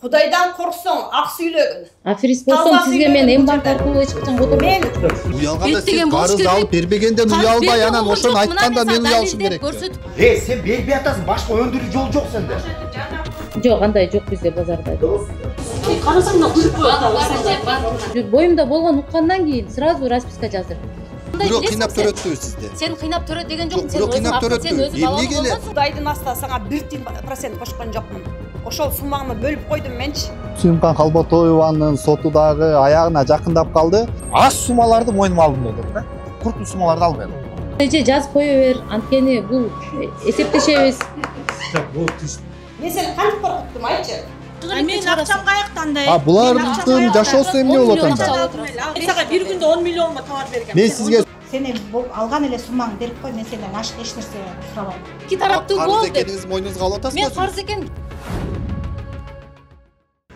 Кудайдан корксоң, ак сүйлөгүн. Аферист болсоң, сизге мен эң банк аркылуу эч качан которбойм. Уялганда сиз карыз алып бербегенден уялбай, анан ошону айтканда мен уялышым керек. Сен бербей атасың, башка өндүрүү жол жок сенде. Жок, андай жок бизде базарда. Карасаң да күлүп коет. Боюмда болгон уккандан кийин сразу расписка жаздыр. Бирок кыйнап төрөттүбү сизди? Сен кыйнап төрөт деген жоксуң. Сен кыйнап төрөттүбү. Эмнеге эле? Кудайдын астына сага 1% кошкон жокмун. Ошол суммаңды бөлүп койдум менчи. Сүйүмкан Калботоеванын соту дагы аягына жакындап калды. Аз суммаларды мойнума алдым деп да. Курттуу суммаларды албайм. Эже жазып кое бер, анткени бул эсептешебиз. Мен сени кантип коркуттум айтчы? Мен акчам каяктандай? Булардын жашоосу эмне болот анда? Сага бир күндө 10 миллионго товар берген. Мен сизге Сени алган эле суммаңды берип кой, мен сенден ашык эч нерсе сурабайм. Эки тараптуу Карыз болду. экениңизди мойнуңузга алып атасызбы? Мен карыз экен.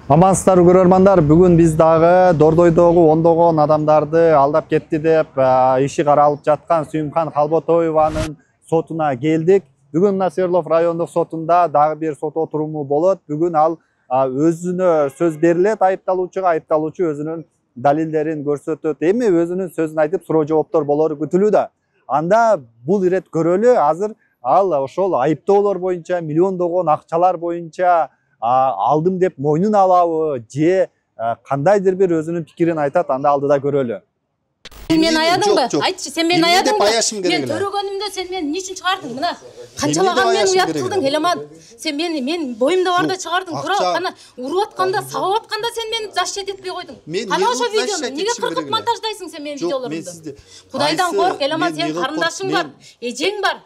Амансыздар көрөрмандар, бүгүн биз дагы Дордойдогу ондогон адамдарды алдап кетти деп иши каралып жаткан Сүйүмкан Калботоеванын сотуна келдик. Бүгүн Насырлов райондук сотунда дагы бир сот отуруму болот. Бүгүн ал өзүнө сөз берилет айыпталуучуга, айыпталуучу өзүнүн далилдерин көрсөтөт. Эми өзүнүн сөзүн айтып суроо жооптор болору күтүлүүдө. Анда бул ирет көрөлү, азыр ал ошол айыптоолор боюнча, миллиондогон акчалар боюнча алдым деп мойнун алабы же кандайдыр бир өзүнүн пикирин айтат, анда алдыда көрөлү. Сен мени аядыңбы? Айтчы, сен мени аядыңбы? Мен эле. төрөгөнүмдө сен мени эмне үчүн чыгардың? Мына канчалаган мени уят кылдың, Эламан. Сен мен боюмда барда чыгардың. Тура ана уруп атканда, сабап атканда сен мени защит этпей койдуң. Кана ошо видеону эмнеге кыркып монтаждайсың сен менин видеолорумду? Кудайдан корк, Эламан, сен карындашың бар, эжең бар.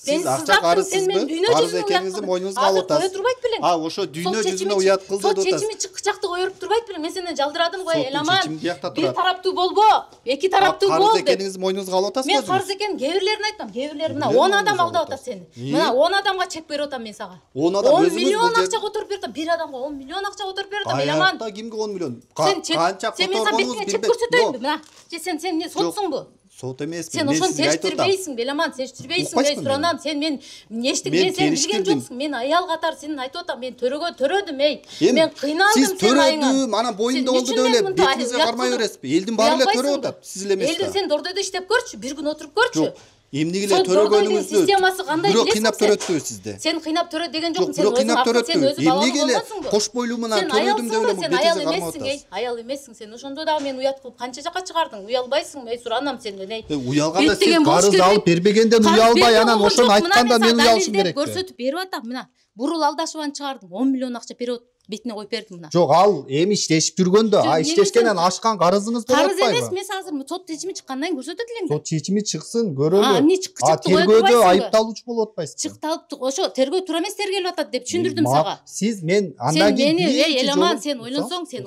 Сиз акча карызсызбы? Карыз экениңизди мойнуңузга алып атасыз. Ошо дүйнө жүзүнө уят кылды деп атасыз. Чечими чыкчакты коюп турбайт белең. Мен сенден жалдырадым го, Эламан. Бир тараптуу болбо, эки тараптуу бол. Карыз экениңизди мойнуңузга алып атасызбы? Мен карыз экен, кээ бирлерин айтам, кээ бирлери мына 10 адам алдап атат сени. Мына 10 адамга чек берип атам мен сага. 10 миллион акча которуп бердим. Бир адамга 10 миллион акча которуп бердим, Эламан. Аякта кимге 10 миллион? Канча которгонуңуз чек көрсөтөйүнбү? Мына. Сен эмне сотсуңбу? Сот эмесмин. Сен ошону тештирбейсиң, Эламан, тештирбейсиң. Мен суранам, сен мен эчтик, мен сени билген жоксуң. Мен аял катары сени айтып атам, мен төрөдүм, Мен кыйналдым сен айыңа. Сиз төрөдүм, анан боюмда болду деп эле бетиңизге кармай бересизби? Элдин баары эле төрөп атат, сиз эле эмеспи? Элдин сен Дордойдо иштеп көрчү, бир күн отуруп көрчү. Эмнеге эле төрөгөнүңүздү? Системасы кандай Бирок билесиң? кыйнап төрөттүбү сизди? Сен кыйнап төрөт деген жоксуң, Бирок кыйнап төрөттүбү? Эмнеге эле болбосуңбу? кош бойлуу менен төрөдүм деп эле Сен аял бетиңизге кармап эмессиң, атасыз? аял эмессиң сен. Ошондо дагы мен уят кылып канча жака чыгардың? Уялбайсың, мен суранам сенден, Уялганда сиз карыз алып бербегенден уялбай, анан ошону айтканда мен уялышым керек. Көрсөтүп берип атам, мына. Бурул алдашыбан чыгардың, 10 миллион акча перевод бетине коюп бердим мына. жок, ал эми иштешип жүргөндө, иштешкенден ашкан карызыңыз болуп атпайбы? Карыз эмес, мен азыр сот чечими чыккандан кийин көрсөтөт элем. Сот чечими чыксын, көрөлү. Эмне чыкчакты коюп тергөөдө турбайсыңбы? айыпталуучу болуп атпайсызбы? Чыкталып, ошо тергөө туура эмес тергелип атат деп түшүндүрдүм сага. Сиз мен андан кийин Эламан, сен ойлонсоң, сен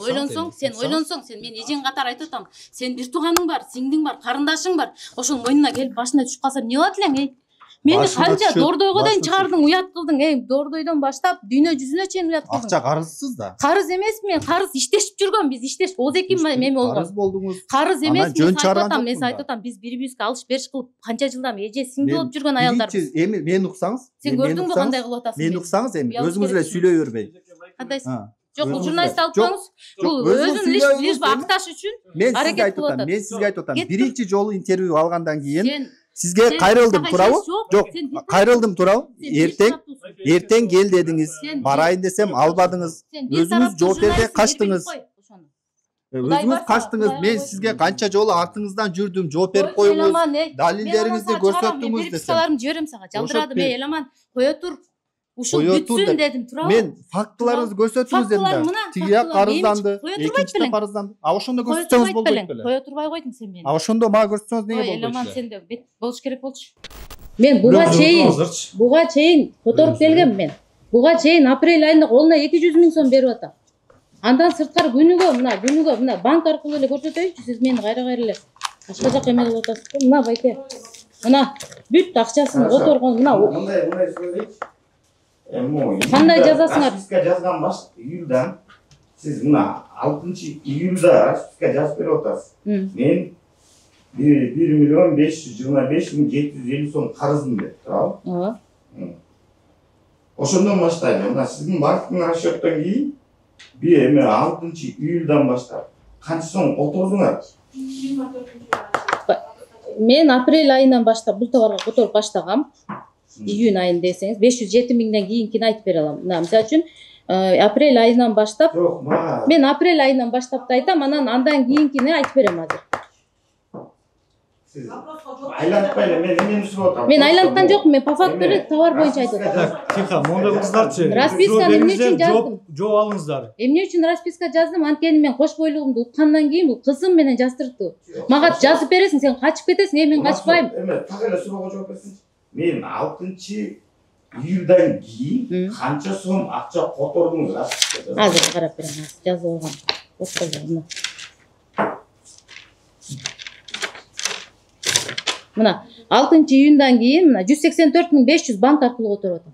мен эжең катары айтып атам. Сен бир тууганың бар, сиңдиң бар, карындашың бар. Ошонун мойнуна келип башына түшүп калса эмне болот элең, Мени канча Дордойго да чыгардың, уят кылдың, Дордойдон баштап дүйнө жүзүнө чейин уят кылдың. Акча карызсыз да. Карыз эмес, мен карыз иштешип жүргөм, биз иштешип, оз эки меми болгон. Карыз болдуңуз. Карыз эмес, мен айтып атам, биз бири-бирибизге алыш бериш кылып, канча жылдан эже сиңди болуп жүргөн аялдарбыз. Эми мен уксаңыз, Сен көрдүңбү кандай кылып атасың? Мен уксаңыз, эми өзүңүз эле сүйлөй бербей. Кандайсың? Жок, бул журналист алып коңуз. Бул өзүн лишь акташ үчүн аракет кылып атат. Мен сизге айтып атам, биринчи жолу интервью алгандан кийин сизге кайрылдым, туурабы? Жок, кайрылдым, туурабы? Эртең кел дедиңиз, барайын десем албадыңыз. Өзүңүз жооп бербей качтыңыз. Өзүңүз качтыңыз. Мен сизге канча жолу артыңыздан жүрдүм, жооп берип коюңуз. Далилдериңизди көрсөттүңүз десем. Писаларымды жиберем сага, жалдырадым, Эламан, кое тур. Ушул бүтсүн дедим, туурабы? Мен фактыларыңызды көрсөтүңүз дедим да. Тигия карызданды, экинчиде карызданды. Ошондо көрсөтсөңүз болду беле? Кое турбай койдуң сен мени. Ошондо мага көрсөтсөңүз эмне болду? Эламан, сенде бет болуш керек болчу. Мен буга чейин которуп келгем мен. Буга чейин апрель айында колуна 200 000 сом берип атам. Андан сырткары күнүгө мына банк аркылуу эле көрсөтөйүнчү, сиз мени кайра эле башка жака эме кылып атасыз. Мына байке. Мына бүт акчасын которгон, мына. Кандай жазасыңар? Расписка жазган баш июлдан. Сиз мына 6-июлда расписка жазып берип атасыз. Мен 1.525.750 сом карызым деп турабы? Ооба. Ошондон баштайм. Мына сиздин банктын расчёттон кийин Bir eме 6 июльдан баштап канча сом котордуңар? Мен апрель айынан баштап бул товарга которуп баштагам. Июнь айын десеңиз 507 миңден кийинкини айтып бере алам. Мына мисалы үчүн апрель айынан баштап мен апрель айынан баштап да айтам, андан кийинкини айтып берем азыр. Айлантпай эле мен эмени сурап атам. Мен айланткан жокмун, мен по факту товар боюнча айтып атам. Тихо, мондай кылыңыздарчы. Расписканы эмне үчүн жаздым? Жооп алыңыздар. Эмне үчүн расписка жаздым? Анткени мен кош бойлугумду уккандан кийин бул кызым менен жаздырды. Мага жазып бересиң, сен качып кетесиң, мен качпайм. Эме, так эле суроого жооп берсиңчи. Мен 6 июльдан кийин канча сом акча котордуңуз расписка? Азыр карап берем, жазып алгам. Окуйм. Мына 6 июньдан кийин мына 184.500 банк аркылуу которуп атам.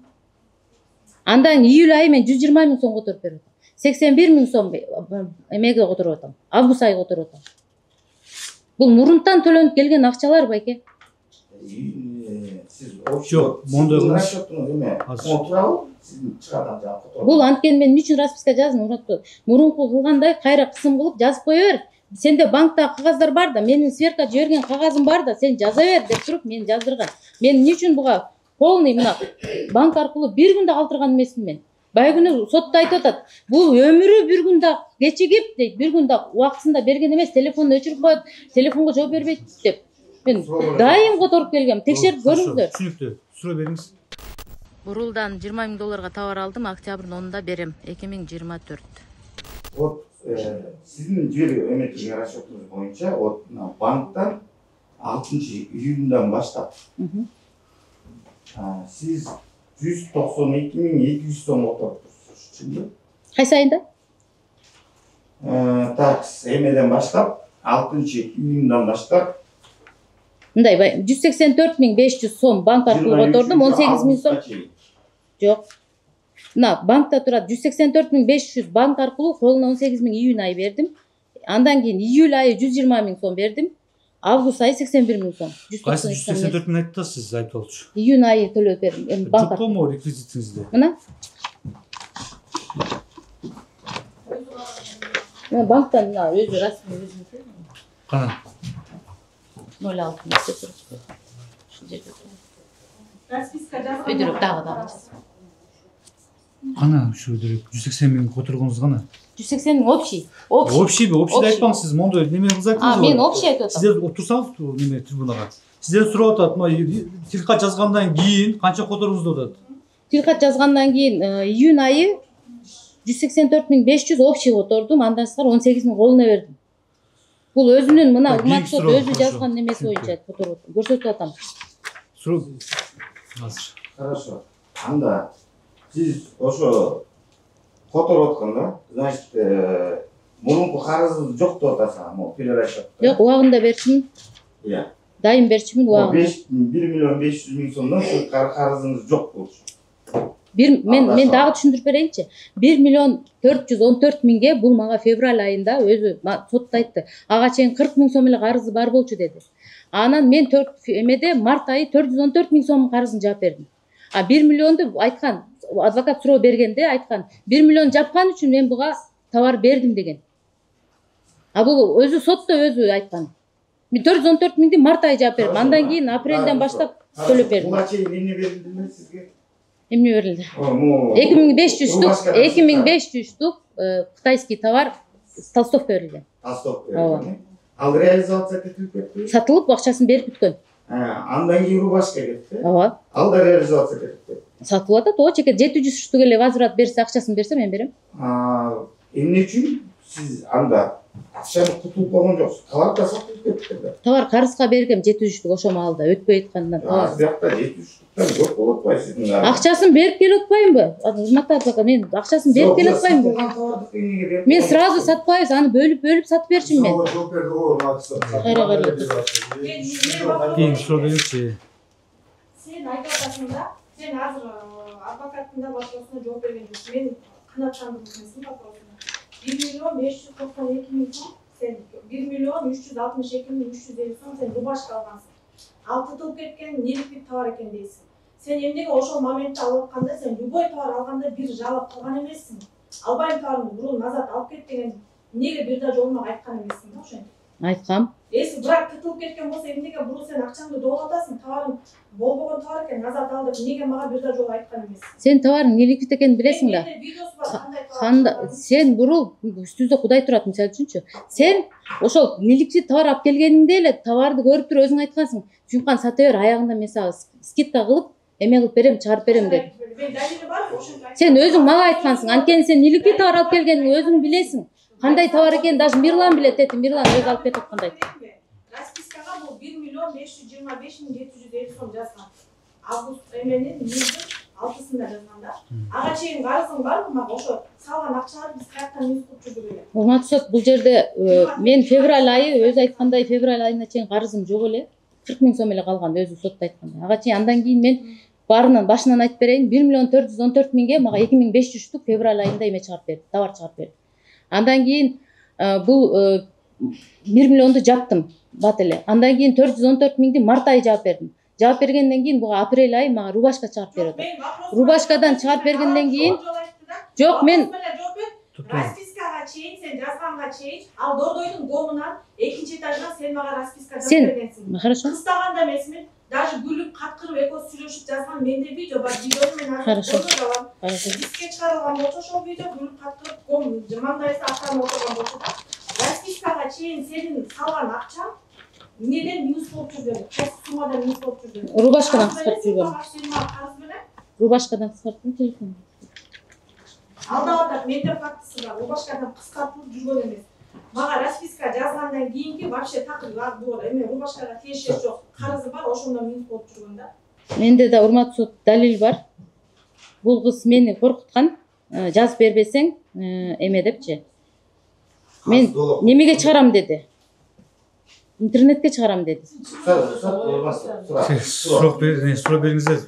Андан июль айы мен 120 миң сом которуп берип атам. 81 миң сом эмеге которуп атам. Август айы которуп атам. Бул мурунтан төлөнүп келген акчалар байке. Сиз Жок, мондай кылыш. Бул анткени мен үчүн расписка жаздым, Мурат. Мурунку кылгандай кайра кысым кылып жазып кое бер. Сенде банкта кагаздар бар да, менин сверка жиберген кагазым бар да, сен жаза бер деп туруп мен жаздырган. Мен эмне үчүн буга полный мына банк аркылуу бир күндө калтырган эмесмин мен. Бай күнү сотто айтып атат. Бул өмүрү бир күндө кечигип дейт, бир күндө убактысында берген эмес, телефонду өчүрүп коет, телефонго жооп бербейт деп. Мен дайым которуп келгем. Текшерип көрүңүздөр. Түшүнүктүү. Суроо бериңиз. Бурулдан 20 миң долларга товар алдым, октябрдын 10-да берем, 2024. Вот сиздин жиберген эметиңер расчетуңуз боюнча, вот банктан 6 июльдан баштап сиз 192.200 сом отырып турсуз, чынбы? Кайсы айында? Так, эмеден баштап 6 июньдан баштап Мындай 184.500 сом банк аркылуу котордум, 18 миң сом. Жок. Мына банкта турат 184.500 банк аркылуу колуна 18 миң июнь айы бердим. Андан кийин июль айы 120 миң сом бердим. Август айы 81 миң сом. Кайсы 184 миң айттыңыз айыпталчу? Июнь айы төлөп бердим. Банк. Жокпу реквизитиңизде? Мына. Мына банктан мына өзү расмий өзүнүкү. Кана. 06 өйдүрүп дагы. Кана ушу 180 миң которгонуз кана? 180 миң общий. Общийби? Общийди айтпаңыз, сиз мондой неме кылып айттыңыз. Мен общий айтып атам. Сиздер отурсаңыз неме трибунага. Сиздер сурап атат, мына тилкат жазгандан кийин канча которуңуз деп атат. Тилкат жазгандан кийин июнь айы 184.500 общий котордум, андан сырткары 18 миң колуна бердим. Бул өзүнүн мына Урматсот өзү жазган немеси боюнча которуп көрсөтүп атам. Суроо азыр. Хорошо. Анда сиз ошо которуп атканда, значит, мурунку карызыңыз жок деп атасыз, могу перерасчет. Жок, убагында берчимин. Иә. Дайым берчимин убагында. 1.500.000 сомдон карызыңыз жок болчу. Мен дагы түшүндүрүп берейинчи. 1.414 миңге бул мага февраль айында өзү сотто айтты. Ага чейин 40 миң сом эле карызы бар болчу деди. Анан мен эмеде март айы 414 миң сом карызын жаап бердим. 1 миллионду айткан, адвокат суроо бергенде айткан, 1 миллион жапкан үчүн мен буга товар бердим деген. Бул өзү сотто өзү айткан. Мен 414 миңди март айы жаап бердим. Андан кийин апрелден баштап төлөп бердим. Буга чейин эмне берилди сизге? Эмне берилди? 2500 штук кытайский товар толстовка берилген. Толстовка берилген. Ал реализация кетип кетти? Сатылып акчасын берип бүткөн. Андан кийин рубашка кетти. Ооба. Ал да реализация кетти. Сатылып атат, о чеке 700 штук эле возврат берсе, акчасын берсе мен берем. Эмне үчүн сиз анда акчаны кутулуп болгон жоксуз? Товар да сатылып кетти да. Товар карызга бергем 700 штук ошо маалда өтпөй айткандан товар. Биякта 700 штуктан жок болуп атпайбы сиздин? Акчасын берип келип атпаймынбы? Урматтуу, мен акчасын берип келип атпаймынбы? Мен сразу сатпайбыз, аны бөлүп сатып берчимин мен. Кайра. Кийин суроо бериңизчи. Сен айтып атасың да, сен азыр адвокаттын да вопросуна жооп берген жоксуң. Мен канааттандырдым сенин вопросуна. 1.592 миң сом, сен 1.362 миң 350 сом сен рубашка алгансың. Алтытылып кеткен неликтик товар экен дейсиң. Сен эмнеге ошол моментте алып атканда сен любой товар алганда бир жалап калган эмессиң. албайм товарымды бурун назад алып кет деген эмнеге бир да жолу мага айткан эмессиң да ошентип. Айткам. Если бирок тытылып кеткен болсо эмнеге бурун сен акчаңды доп атасың, товарың болбогон товар экен, назад ал деп эмнеге мага бир да жолу айткан эмессиң? Сен товарың неликит экенин билесиң да. Менде видеосу бар, кандай товар. Сен бурул үстүбүздө Кудай турат, мисалы үчүнчү. Сен ошол неликит товар алып келгениңде эле товарды көрүп туруп өзүң айткансың. Сүйүмкан сата бер, аягында мен сага скидка кылып эме кылып берем, чыгарып берем деп. Сен өзүң мага айткансың. Анткени сен неликит товар алып келгениңди өзүң билесиң. Кандай товар экенин даже Мирлан билет, Мирлан өзү алып кетип аткандай. Распискага бул 1.525.750 сом жазган. Август эменин 6-сында жазган да. Ага чейин карызың барбы мага ошо салган акчаларды биз каяктан мисс кылып жүрдүк эле. Урматтуу сот, бул жерде мен февраль айы өзү айткандай февраль айына чейин карызым жок эле. 40 000 сом эле калган өзү сотто айтканда. Ага чейин андан кийин мен башынан айтып берейин, 1.414.000ге мага 2500 штук февраль айында эме чыгарып берди, товар чыгарып берди. Андан кийин бул 1 миллионду жаптым бат эле. Андан кийин 414.000ди март айы жаап бердим. Жаап бергенден кийин буга апрель айы мага рубашка чыгарып берип атат. Рубашкадан чыгарып бергенден кийин жок мен распискага чейин сен жазганга чейин ал Дордойдун гомунан экинчи этажынан сен мага расписка жазып бергенсиң. Хорошо. Кыстаганда эмесмин? Даже күлүп каткырып экөөбүз сүйлөшүп жазган менде видео бар, видеону мен Хорошо. Диске чыгарылган болчу ошол видео күлүп каткырып гом маңдайсы акырын отурган болчу да. Распискага чейин сенин салган акчаң эмнеден минус болуп жүргөн? Кайсы суммадан минус болуп жүргөн? Рубашкадан кыскартып жүргөн. Рубашкадан кыскарттым телефон. Алдап атат, менде фактысы бар. Рубашкадан кыскартылып жүргөн эмес. Мага расписка жазгандан кийинки вообще такыр бул эме рубашкага тиешеси жок. Карызы бар, ошондо минус болуп жүргөн да. Менде да урматтуу сот далил бар. Бул кыз мени коркуткан, жазып бербесең эме депчи. Мен немеге чыгарам деди. Интернетке чыгарам деди. Сурак бериңиздер.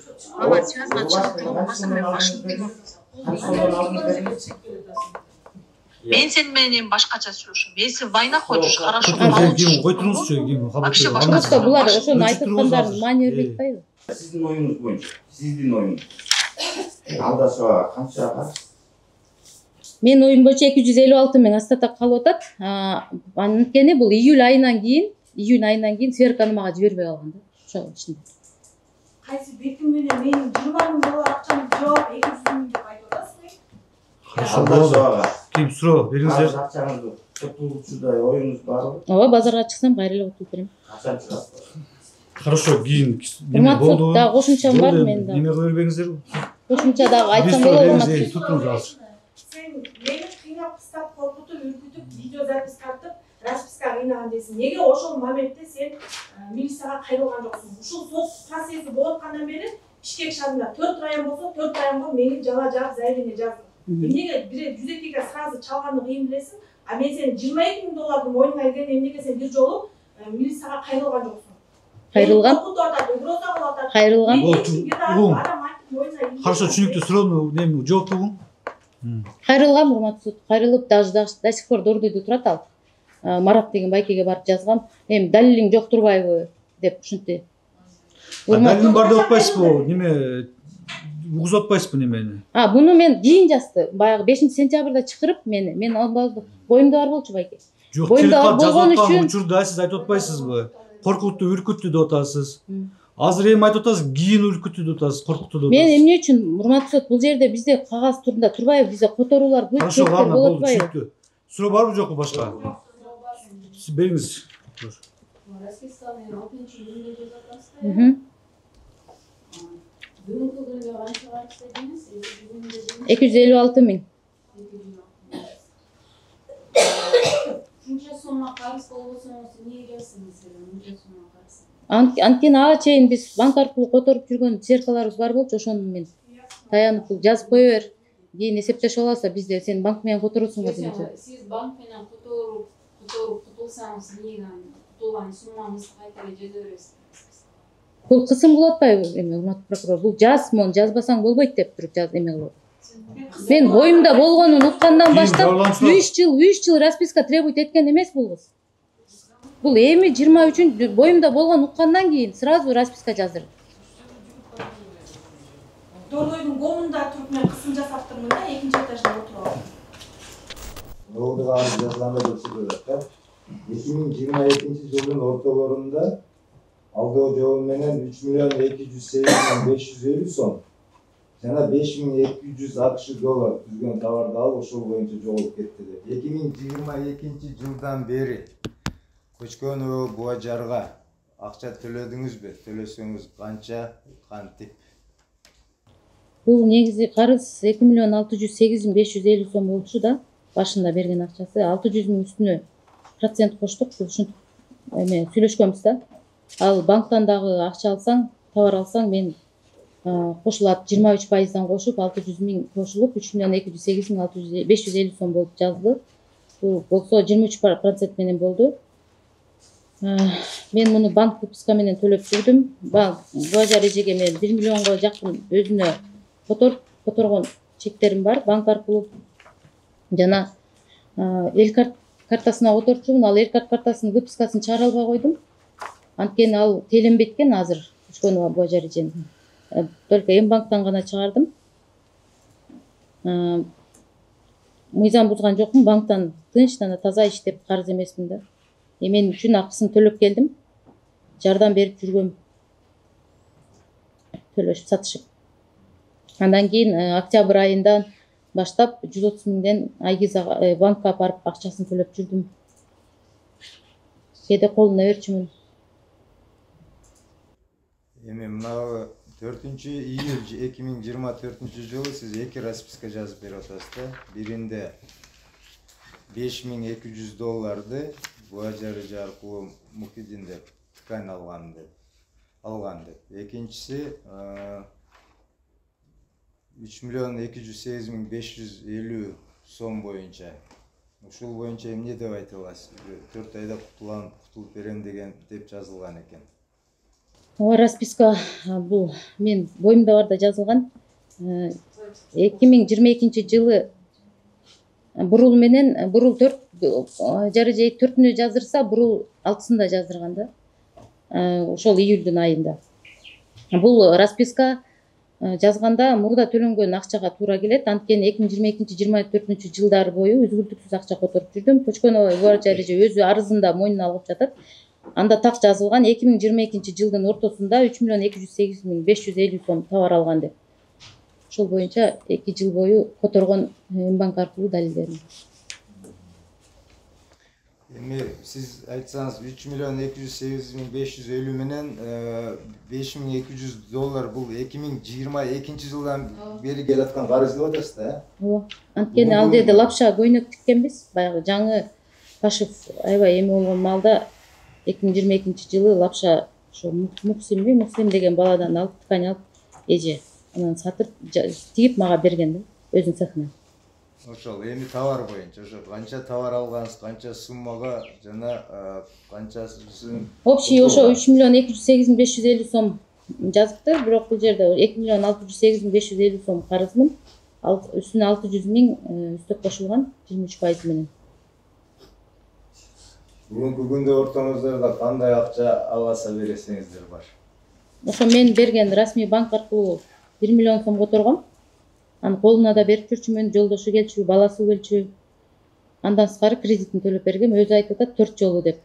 Мен сен менен башкача сүйлөшөм. Мен сен вайна хочешь, хорошо. Кой туруңузчу, Вообще башкача булар ошону айтып аткандарын маанилүү айтпайбы? Сиздин оюңуз боюнча, сиздин оюңуз. Алдашууга канча бар? Менин оюм боюнча 256 000 астата калып атат. Анткени бул июль айынан кийин сверканы мага жибербей калган да. Ошол ичинде. Кайсы бетиң менен менин 20 000 доллар акчамды жооп 200 000 деп айтып атасың? Алдашууга ким суроо бериңиздер. Акчаңызды утулчудай оюңуз барбы? Ооба, базарга чыксам кайра эле утулуп берем. Качан чыгасыз? Хорошо, кийин неме болду? Да, кошумчам бар менде. Неме кылып бербеңиздер. Кошумча дагы айтсам болот. Туруңуз азыр. Сен мени кыйнап, кыстап, коркутуп, үркүтүп, видео запись тартып, расписка кыйнаган дейсиң. Неге ошол моментте сен милицияга кайрылган жоксуң? Ушул сот процесси болуп аткандан бери Бишкек шаарында 4 район болсо, 4 районго мени жала жаап заявление жаздым. Эмнеге бир жүзекеге сразу чалганды кыйын билесиң? А мен сен 22 000 долларды моюңа илген, эмнеге сен бир жолу милицияга кайрылган жоксуң? Кайрылгам. Хорошо, түшүнүктүү суроону неме жооптугуң? Кайрылгам, урматтуу сот. Кайрылып до сих пор Дордойдо турат ал. Марат деген байкеге барып жазгам. Эми далилиң жок турбайбы деп ушинтип. Далилиң бар деп атпайсызбы? Неме угузуп атпайсызбы немени? Буну мен кийин жазды. Баягы 5-сентябрда чакырып мен албадым. Боюмда бар болчу байке. Жок, жазып аткан учурда сиз айтып атпайсызбы? Коркутту, үркүттү деп атасыз. Азыр эми айтып атасыз, кийин үркүттү деп атасыз, коркутту деп атасыз. Мен эмне үчүн, урматтуу сот, бул жерде бизде кагаз турунда турбайбы, бизде которуулар көп болуп атпайбы? Суроо барбы жокпу башка? Сиз бериңиз. Расписканы 6-июнда жазып атасыздар. Бүгүнкү күндө канча бар дедиңиз? 256 000. Ушунча соммо карыз болбосоңуз эмнеге жазсыңыз? Ушунча соммо карыз. Анткени ага чейин биз банк аркылуу которуп жүргөн сверкаларыбыз бар болчу, ошону мен таянып жазып кое бер. Кийин эсептешип алабыз, бизде сен банк менен которосуң го дегенче. Сиз банк менен которуп кутулсаңыз эмнеге кутулган суммаңызды кайта эле жаза бересиз? Бул кысым болуп атпайбы? Эми урматтуу прокурор, бул мону жазбасаң болбойт деп туруп эме кылып. Мен боюмда болгонун уккандан баштап 3 жыл расписка требует эткен эмес бул кыз. Бул эми 23 боюмда болгон уккандан кийин сразу расписка жаздырды. Дордойдун комунда туруп мен кысым жасап турмун да, экинчи этажда отуруп алам. Ноутбук алып жазганда көрсөтүлөт да. 2022 жылдын ортолорунда алдоо жолу менен 3.208.550 сом жана 5.200 AQSh доллар түзгөн товарды алып ошол боюнча жоголуп кетти деп. 2022 жылдан бери көчкөнү Буажарга акча төлөдүңүзбү? Төлөсөңүз канча, кантип? Бул негизи карыз 2.608.550 сом болчу да, башында берген акчасы 600.000 үстүнө процент коштук, ушинтип сүйлөшкөнбүз да. Ал банктан дагы акча алсаң, товар алсаң, мен кошулат 23%дан кошуп 600.000 кошулуп 3.208.550 сом болуп жазылды. Бул болсо 23% менен болду. Мен муну банк выпуска менен төлөп жүрдүм. Буажар эжеге мен 1 миллионго жакын өзүнө которгон чектерим бар, банк аркылуу. Жана эл картасына которчумун, ал эл картасынын выпускасын чыгара албай койдум. Анткени ал теленбейт экен азыр, Көчкөнова Буажар эжени. Только М-банктан гана чыгардым. Мыйзам бузган жокмун, банктан тынч жана таза иштеп карыз эмесмин да. Мен үчүн акысын төлөп келдим. Жардам берип жүргөм. Төлөшүп сатышып. Андан кийин октябрь айынан баштап 130 миңден Айгиз банкка барып акчасын төлөп жүрдүм. Кээде колуна берчүмүн. Эми мына 4-июль 2024 жылы сиз эки расписка жазып берип атасыз да. Биринде 5.200 долларды Буажар эже аркылуу Мухиддин деп ткань алган деп. Экинчиси 3.208.550 сом боюнча. Ушул боюнча эмне деп айта аласыз? 4 айда кутулуп берем деген деп жазылган экен. Ооба, расписка бул мен боюмда барда жазылган. 2022 жылы бурул менен бурул 4 жарыжай 4-үнө жаздырса, бурул 6-сында жаздырган да. Ошол июлдун айында. Бул расписка жазганда мурда төлөнгөн акчага туура келет. Анткени 2022-24 жылдар бою үзгүлтүксүз акча которуп жүрдүм. Көчкөнова Буажар эже өзү арызында мойнуна алып жатат. Анда так жазылган 2022 жылдын ортосунда 3.208.550 сом товар алган деп. Ошол боюнча 2 жыл бою которгон М-банк аркылуу далилдерим. Эми сиз айтсаңыз 3.208.550 менен 5.200 доллар бул 2022 жылдан бери келаткан карыз деп атасыз да? Ооба. Анткени ал жерде лапша көйнөк тиккенбиз. Баягы жаңы Пашев аябай эме болгон маалда 2022 жылы лапша ошо Муксим деген баладан алып ткань алып эже анан сатып тигип мага берген да, өзүнүн цехына. Ошол эми товар боюнча ошо канча товар алгансыз, канча суммага жана канчасын общий ошо 3.208.550 сом жазыпты, бирок бул жерде 2.608.550 сом карызмын. Ал үстүнө 600.000 үстөк кошулган 23% менен. Бүгүнкү күндө ортоңуздарда кандай акча аласа бересиңиздер бар? Ошо мен берген расмий банк аркылуу 1 миллион сом которгом. Аны колуна да берип жүрчүмүн, жолдошу келчү, баласы келчү. Андан сырткары кредитин төлөп бергем. Өзү айтып атат 4 жолу деп.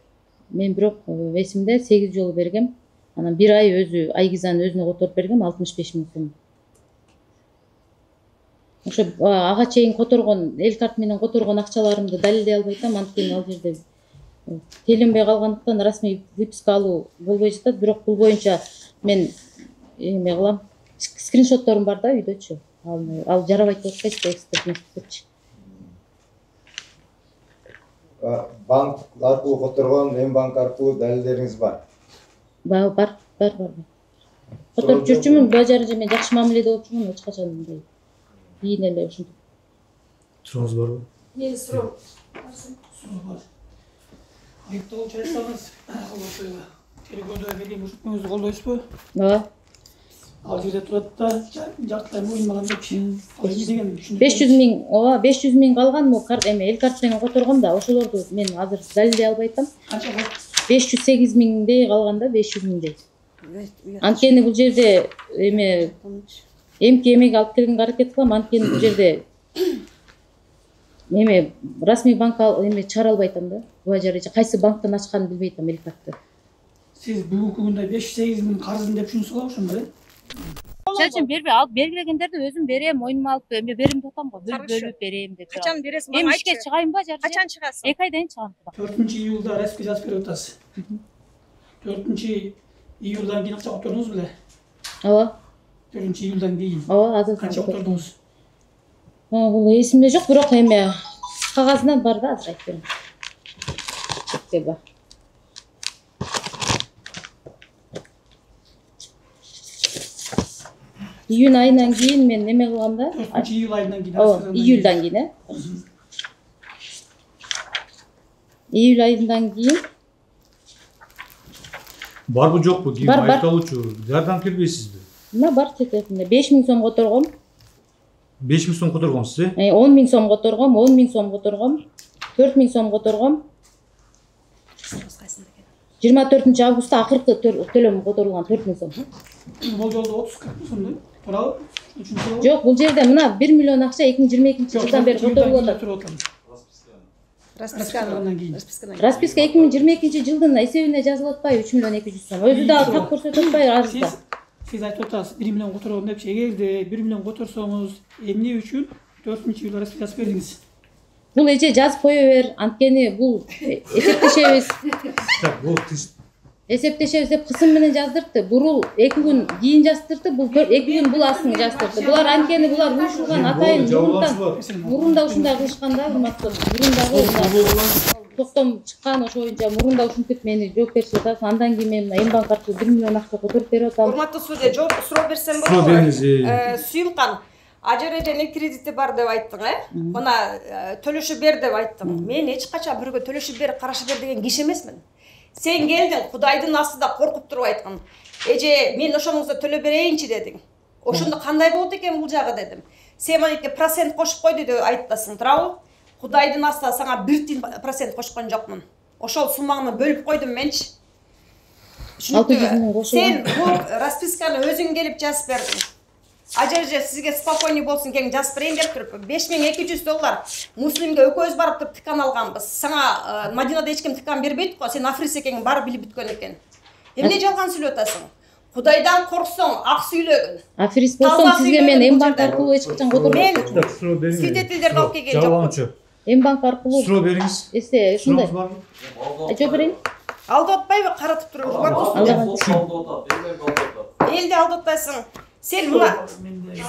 Мен бирок эсимде 8 жолу бергем. Анан 1 ай өзү Айгизаны өзүнө которуп бергем 65 миң сом. Ошо ага чейин которгон, эл карт менен которгон акчаларымды далилдей албай атам, анткени ал жерде теленбей калгандыктан расмий выписка алуу болбой жатат. Бирок бул боюнча мен эме кылам. Скриншотторум бар да үйдөчү. Ал жарабайт деп атпайсызбы, экспертчи. Банк аркылуу которгон, М-банк аркылуу далилдериңиз бар? Бар. Которуп жүрчүмүн, Буажар эже менен жакшы мамиледе болчумун, эч качан мындай кийин эле ушинтип. Сурооңуз барбы? Менин суроом бар. Айыпталуучу айтсаңыз, телегондо берген көрсөтмөңүздү колдойсузбу? Ооба. Ал жерде турат да, жартылай мойнумаган депчи. Ал эмне деген түшүнүк? 500 миң, ооба, 500 миң калган му эме эл карт менен которгом да, ошолорду мен азыр далилдей албай атам. Канча? 508 миңдей калган да, 500 миңдей. Анткени бул жерде эме эмки эмеге алып келгенге аракет кылам, анткени бул жерде эме расмий банк эме чыгара албай атам да. Буга же кайсы банктан ачканын билбей атам электакты. Сиз бүгүнкү күндө 508 миң карызым деп түшүнсүңүз ошондо. Чачын бербей, алып бергендерди өзүм берем, мойнума алып эме берем деп атам го. Бөлүп берем деп. Качан бересиң? Эми ишке чыгайынбы жарты? Качан чыгасың? 2 айдан кийин чыгам. 4-июлда расписка жазып берип атасыз. 4-июлдан кийин акча котордуңуз беле? Ооба. 4-июлдан кийин. Ооба, азыр Канча котордуңуз? Бул эсимде жок, бирок эме кагазынан бар да, азыр айтып берем. Чекте бар. Июнь айынан кийин мен неме кылгам да? 4-июль айынан кийин. Ооба, июльдан кийин, июль айынан кийин. Барбы жокпу? Кийин айыпталуучу жардам бербейсизби? Мына бар чететинде 5000 сом которгом. 5000 сом которгонсуз, 10 000 сом которгом, 10 000 сом которгом, 4 000 сом которгом. 24 августта акыркы төлөм которулган 4 000 сом. Бул жолдо 30 сомду. Туурабы? Жок, бул жерде мына 1 миллион акча 2022-жылдан бери которулуп атат. Расписка 2022-жылдын эсебине жазылып атпайбы 3 миллион 200 сом. Өзү дагы так көрсөтүп атпайбы арызда. Siz айтып атасыз 1 миллион которгом депчи. Эгерде 1 миллион которсоңуз, эмне үчүн 4-июлда расписка жазып бердиңиз? Бул эже жазып кое бер, анткени бул эсептешебиз. Так, бул Эсептешебиз деп кысым менен жаздыртты. Бурул 2 күн кийин жаздыртты, бул 2 күн бул астын жаздыртты. Булар анткени булар уюшулган атайын мурунда ушундай кылышкан да, урматтуу. Мурундагы токтом чыккан ошо боюнча мурунда ушинтип мени жоопкерчилик атат. Андан кийин мен мына Эмбанк аркылуу 1 миллион акча которуп берип атам. Урматтуу судья, жооп суроо берсем болобу? Сүйүмкан, ажар эженин кредити бар деп айттың, Мына төлөшүп бер деп айттың. Мен эч качан бирөөгө төлөшүп бер, карашып бер деген киши эмесмин. Сен келдиң, Кудайдын астында коркуп туруп айткан. Эже, мен ошоңузду төлөп берейинчи дедиң. Ошондо кандай болот экен бул жагы дедим. Сен мынакей процент кошуп койду деп айттасың, туурабы? Кудайдын астында сага 1% кошкон жокмун. Ошол суммаңды бөлүп койдум менчи. Түшүнүктүбү? Сен бул расписканы өзүң келип жазып бердиң. Ажар эже сизге спокойный болсун, кең жазып берейин деп туруп, $5200 Муслимге экөөбүз барып туруп тикан алганбыз. Сага Мадинада эч ким тикан бербейт го, сен африс экениң баары билип бүткөн экен. Эмне жалган сүйлөп атасың? Кудайдан корксоң, ак сүйлөгүн. Африс болсоң, сизге мен Эмбанк аркылуу эч качан которбойм. Свидетелдерди алып келген жокмун. Эмбанк аркылуу. Суроо бериңиз. Ушундай. Айтып берейин. Алдап атпайбы, каратып туруп. Элди алдап атпайсың. Сен мына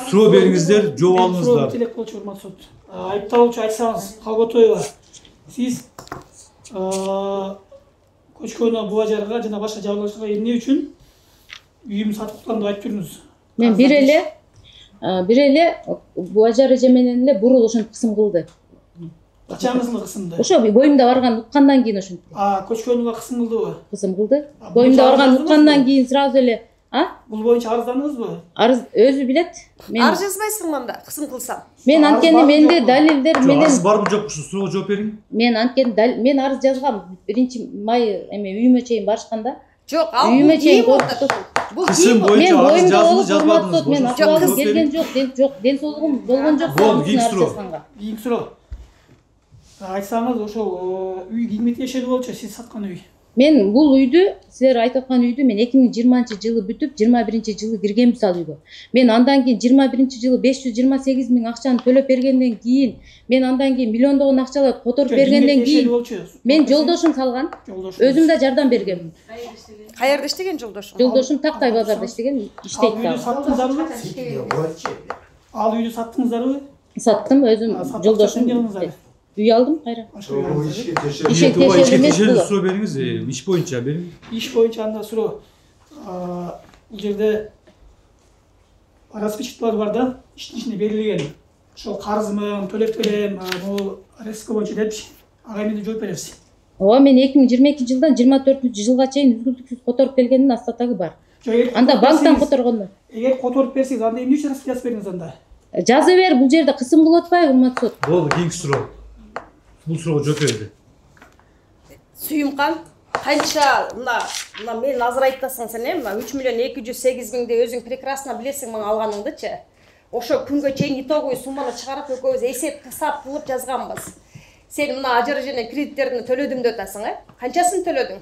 суроо бериңиздер, жооп алыңыздар. Телек болчу урматтуу суд. Айыпталуучу айтсаңыз, Калботоева, сиз көчкөнү Буажарга жана башка жабырлашууларга эмне үчүн үйүм сатып кылам деп айтып жүрдүңүз? Мен бир эле Буажар эже менен эле бурул ошентип кысым кылды. Качаңызды кысымды? Ошо боюмда барган уккандан кийин ошентип. Көчкөнүгө кысым кылдыбы? Кысым кылды. Боюмда барган уккандан кийин сразу эле Бул боюнча арыздандыңызбы? Арыз өзү билет. Мен арыз жазбайсың мында, кысым кылсам. Мен анткени менде далилдер менен Арыз барбы жокпу, суроого жооп бериң. Мен анткени мен арыз жазгам. 1-май эме үйүмө чейин барышканда. Жок, ал үйүмө чейин коркуп. Бул кийин боюнча арыз жаздыңыз, жазбадыңыз. Мен акыбалым келген жок, ден соолугум болгон жок. Бул кийин суроо. Айтсаңыз, ошол үй кимге тиешелүү болчу, сиз саткан үй? Мен бул үйдү, силер айтып аткан үйдү мен 2020-жылы бүтүп, 21-жылы киргем мисал үйгө. Мен андан кийин 21-жылы 528 000 акчаны төлөп бергенден кийин, мен андан кийин миллиондогон акчаларды которуп бергенден кийин мен жолдошум салган. Өзүм да жардам бергем. Каерде иштеген жолдошуң? Жолдошум Тактай базарда иштеген, иштейт да. Ал үйдү саттыңыздарбы? Саттым, өзүм жолдошум. Үй алдым кайра. Ишке суроо бериңиз, иш боюнча бериң. Иш боюнча анда суроо. Бул жерде распечаткалар бар да, иштин ичинде берилген. Ошол карызмын төлөп берем, бул расписка боюнча депчи. Ага эмне жооп бересиз? Ооба, мен 2022-жылдан 24-жылга чейин үзгүлтүксүз которуп келгендин астатагы бар. Анда банктан которгондор. Эгер которуп берсеңиз, анда эмне үчүн расписка жазып бердиңиз анда? Жаза бер, бул жерде кысым кылып атпайбы, урматтуу суд? Болду, кийинки суроо. Бул суроого жооп берди. Сүйүмкан, канча мына мен азыр айтасың сен, 3 миллион 208 миңди өзүң прекрасно билесиң мага алганыңдычы. ошо күнгө чейин итоговый сумманы чыгарып экөөбүз эсеп кысап кылып жазганбыз. Сен мына ажары жана кредиттерди төлөдүм деп атасың, канчасын төлөдүң?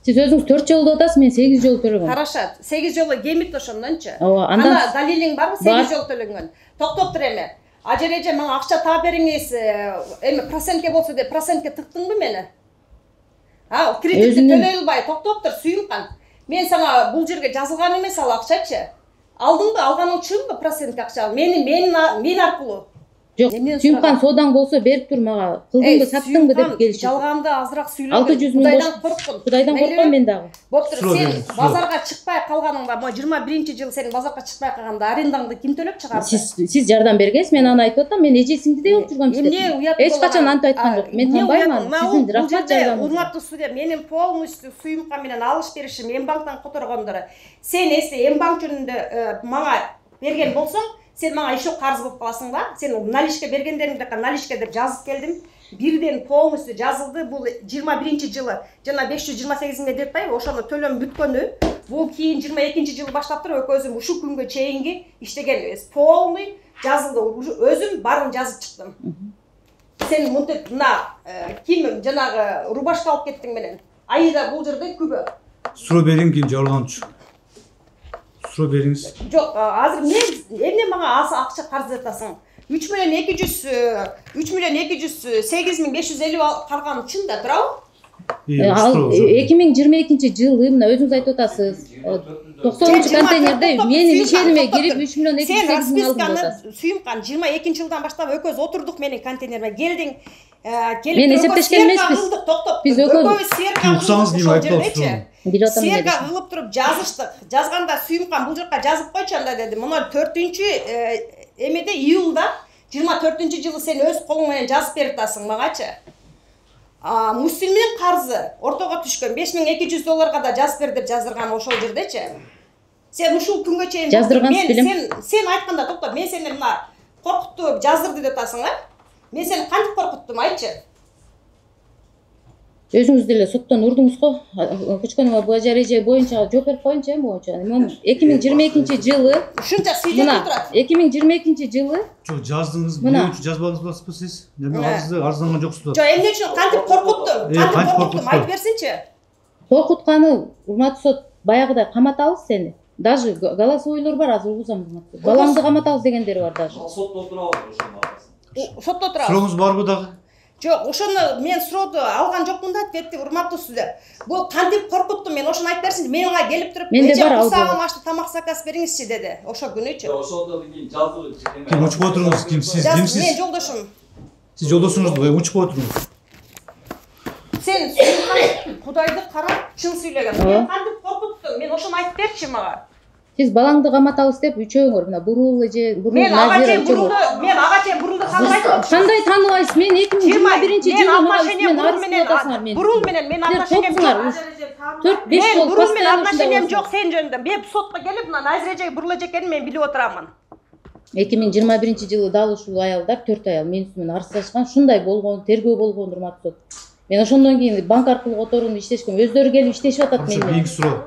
Сиз өзүңүз 4 жолу деп атасыз, мен 8 жолу төлөгөм. Хорошо, 8 жолу кемит ошондончу. Анда далилиң барбы 8 жолу төлөнгөн? Токтоп тур эми. Ажар эже мага акча таап бериңиз, эми процентке болсо деп процентке тыктыңбы мени? Кредитти төлөй албай, токтоп тур, Сүйүмкан. Мен сага бул жерге жазылган эмес ал акчачы. Алдыңбы, алганың чынбы процентке акча? Мен аркылуу. Жок, Сүйүмкан соодаң болсо берип тур мага. Кылдыңбы, саттыңбы деп келишип. Жалганды азыраак сүйлөп. 600 000 Кудайдан корккун. Кудайдан корком мен дагы. Боптур, сен базарга чыкпай калганыңда, 21-жыл сен базарга чыкпай калганда арендаңды ким төлөп чыгарды? Сиз жардам бергенсиз, мен аны айтып атам, мен эжесиңдидей болуп жүргөм işte. Эч качан антип айткан жок. Мен танбаймын, сиздин рахмат жардамыңыз. Урматтуу судья, менин полностью Сүйүмкан менен алыш беришим Мбанктан которгондору. Сен эсте Мбанк жөнүндө мага берген болсоң, сен мага еще карыз болуп каласың да. Сен наличке бергендериңди наличке деп жазып келдим. Бирден полностью жазылды. Бул 21-жылы жана 528 миң деп атпайбы, ошону төлөм бүткөнү. Бул кийин 22-жылы баштап туруп өзүм ушул күнгө чейинги иштегенбиз. Полный жазылды. Өзүм барын жазып чыктым. Сен мынтип мына ким жанагы рубашка алып кеттиң менен. Айда бул жерде күбө. Суроо бериң ким жарланчу. Суроо бериңиз. Жок, азыр мен эмне мага акча карыз атасың? 3.208.550 калган чын да, туурабы? 2022-жылы мына өзүңүз айтып атасыз. 90-контейнерде менин ишениме кирип 3.208.000 алдым деп атасыз. Сүйүмкан 22-жылдан баштап экөөбүз отурдук менин контейнериме келдиң. Мен эсептешкен эмеспиз. Биз экөөбүз уксаңыз ким айтып атасыз? Серга кылып туруп жазыштык. Жазганда Сүйүмкан бул жака жазып койчу анда деди. Мына 4-эмеде июлда 24-жылы сен өз колуң менен жазып берип атасың магачы. Муслимдин карзы ортого түшкөн $5200 да жазып бер деп жаздырган ошол жердечи. Сен ушул күнгө чейин сен айтканда токтоп, мен сени мына коркуттуп жаздырды деп атасың, Мен сени кантип коркуттум айтчы? Өзүңүз деле соттон урдуңуз го. Кычканова бул эреже боюнча жооп берип коеюнчу боюнча. 2022-жылы ушунча сүйлөп турат. 2022-жылы Жок, жаздыңыз, боюнча жазбадыңызбы сиз? Неме арызданган жоксуз? Жок, эмне үчүн кантип коркуттум? Кантип коркуттум? Айтып берсинчи. Коркутканы урматтуу сот баягыдай каматабыз сени. Даже голосовойлор бар, азыр угузам. Балаңды каматабыз дегендери бар даже. Сотто турабы ошондо? Сотто турабы. Сурооңуз барбы дагы? Жок, ошону мен сурооду алган жокмун да, ответти урматтуу судья. Бул кантип коркуттум мен, ошону айтып берсинчи. Мен ага келип туруп, "Курсагым ачты, тамак заказ бериңизчи" деди. Ошо күнүчү. Ошондон кийин жаздырып Ким учуп отуруңуз? Ким сиз? Кимсиз? Мен жолдошум. Сиз жолдошуңузбу? Учуп отуруңуз. Сен Кудайды карап чын сүйлөгөн. Мен кантип коркуттум? Мен ошону айтып берчи мага. Сиз балаңды каматабыз деп үчөөңөр мына бурул эже, бурул Мен ага чейин бурулду тааныбайт болчумун. Кандай тааныбайсыз? Мен 2021-жылы бурул менен мен отношениям жок. 4-5 жыл бурул менен отношениям жок сен жөнүндө. Мен сотко келип мына Назир эже бурул эже экенин мен билип отурамын. 2021-жылы дал ушул аялдар 4 аял мен үстүмөн арыздашкан. Ушундай болгон, тергөө болгон урматтуу. Мен ошондон кийин банк аркылуу которууну иштешкем. Өздөрү келип иштешип атат менен. Ошо бийик суроо.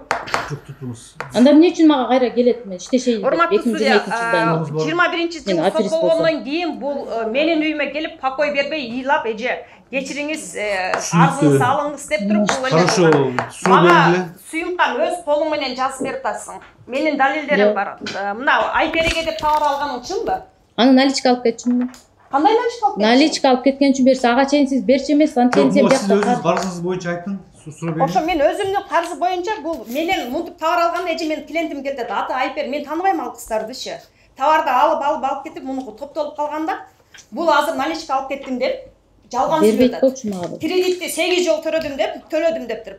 Жок tuttunuz. Анда эмне үчүн мага кайра келет? Мен иштешейин деп 2022-жылдан 21-жылы сот болгондон кийин бул менин үйүмө келип покой бербей ыйлап эже кечириңиз арызыңызды алыңыз деп туруп бул Хорошо, суроо бергиле. Сүйүмкан өз колуң менен жазып берип атасың. Менин далилдерим бар. Мына Айпереге деп товар алганың чынбы? Аны наличка алып кетчүмүн. Кандай наличка алып кетчү? Наличка алып кеткен үчүн берсе, ага чейин сиз берчи эмес, анткени сен бияқта карызыңыз боюнча айттың. Ошо мен өзүмдүн карызы боюнча бул менен мынтип товар алганда эже менин клиентим келди. Аты Айпер, мен тааныбайм ал кыздардычы. Товарды алып кетип, мунуку топтолуп калганда, бул азыр наличка алып кеттим деп жалган сүйлөп атат. Кредитти 8 жол төлөдүм деп туруп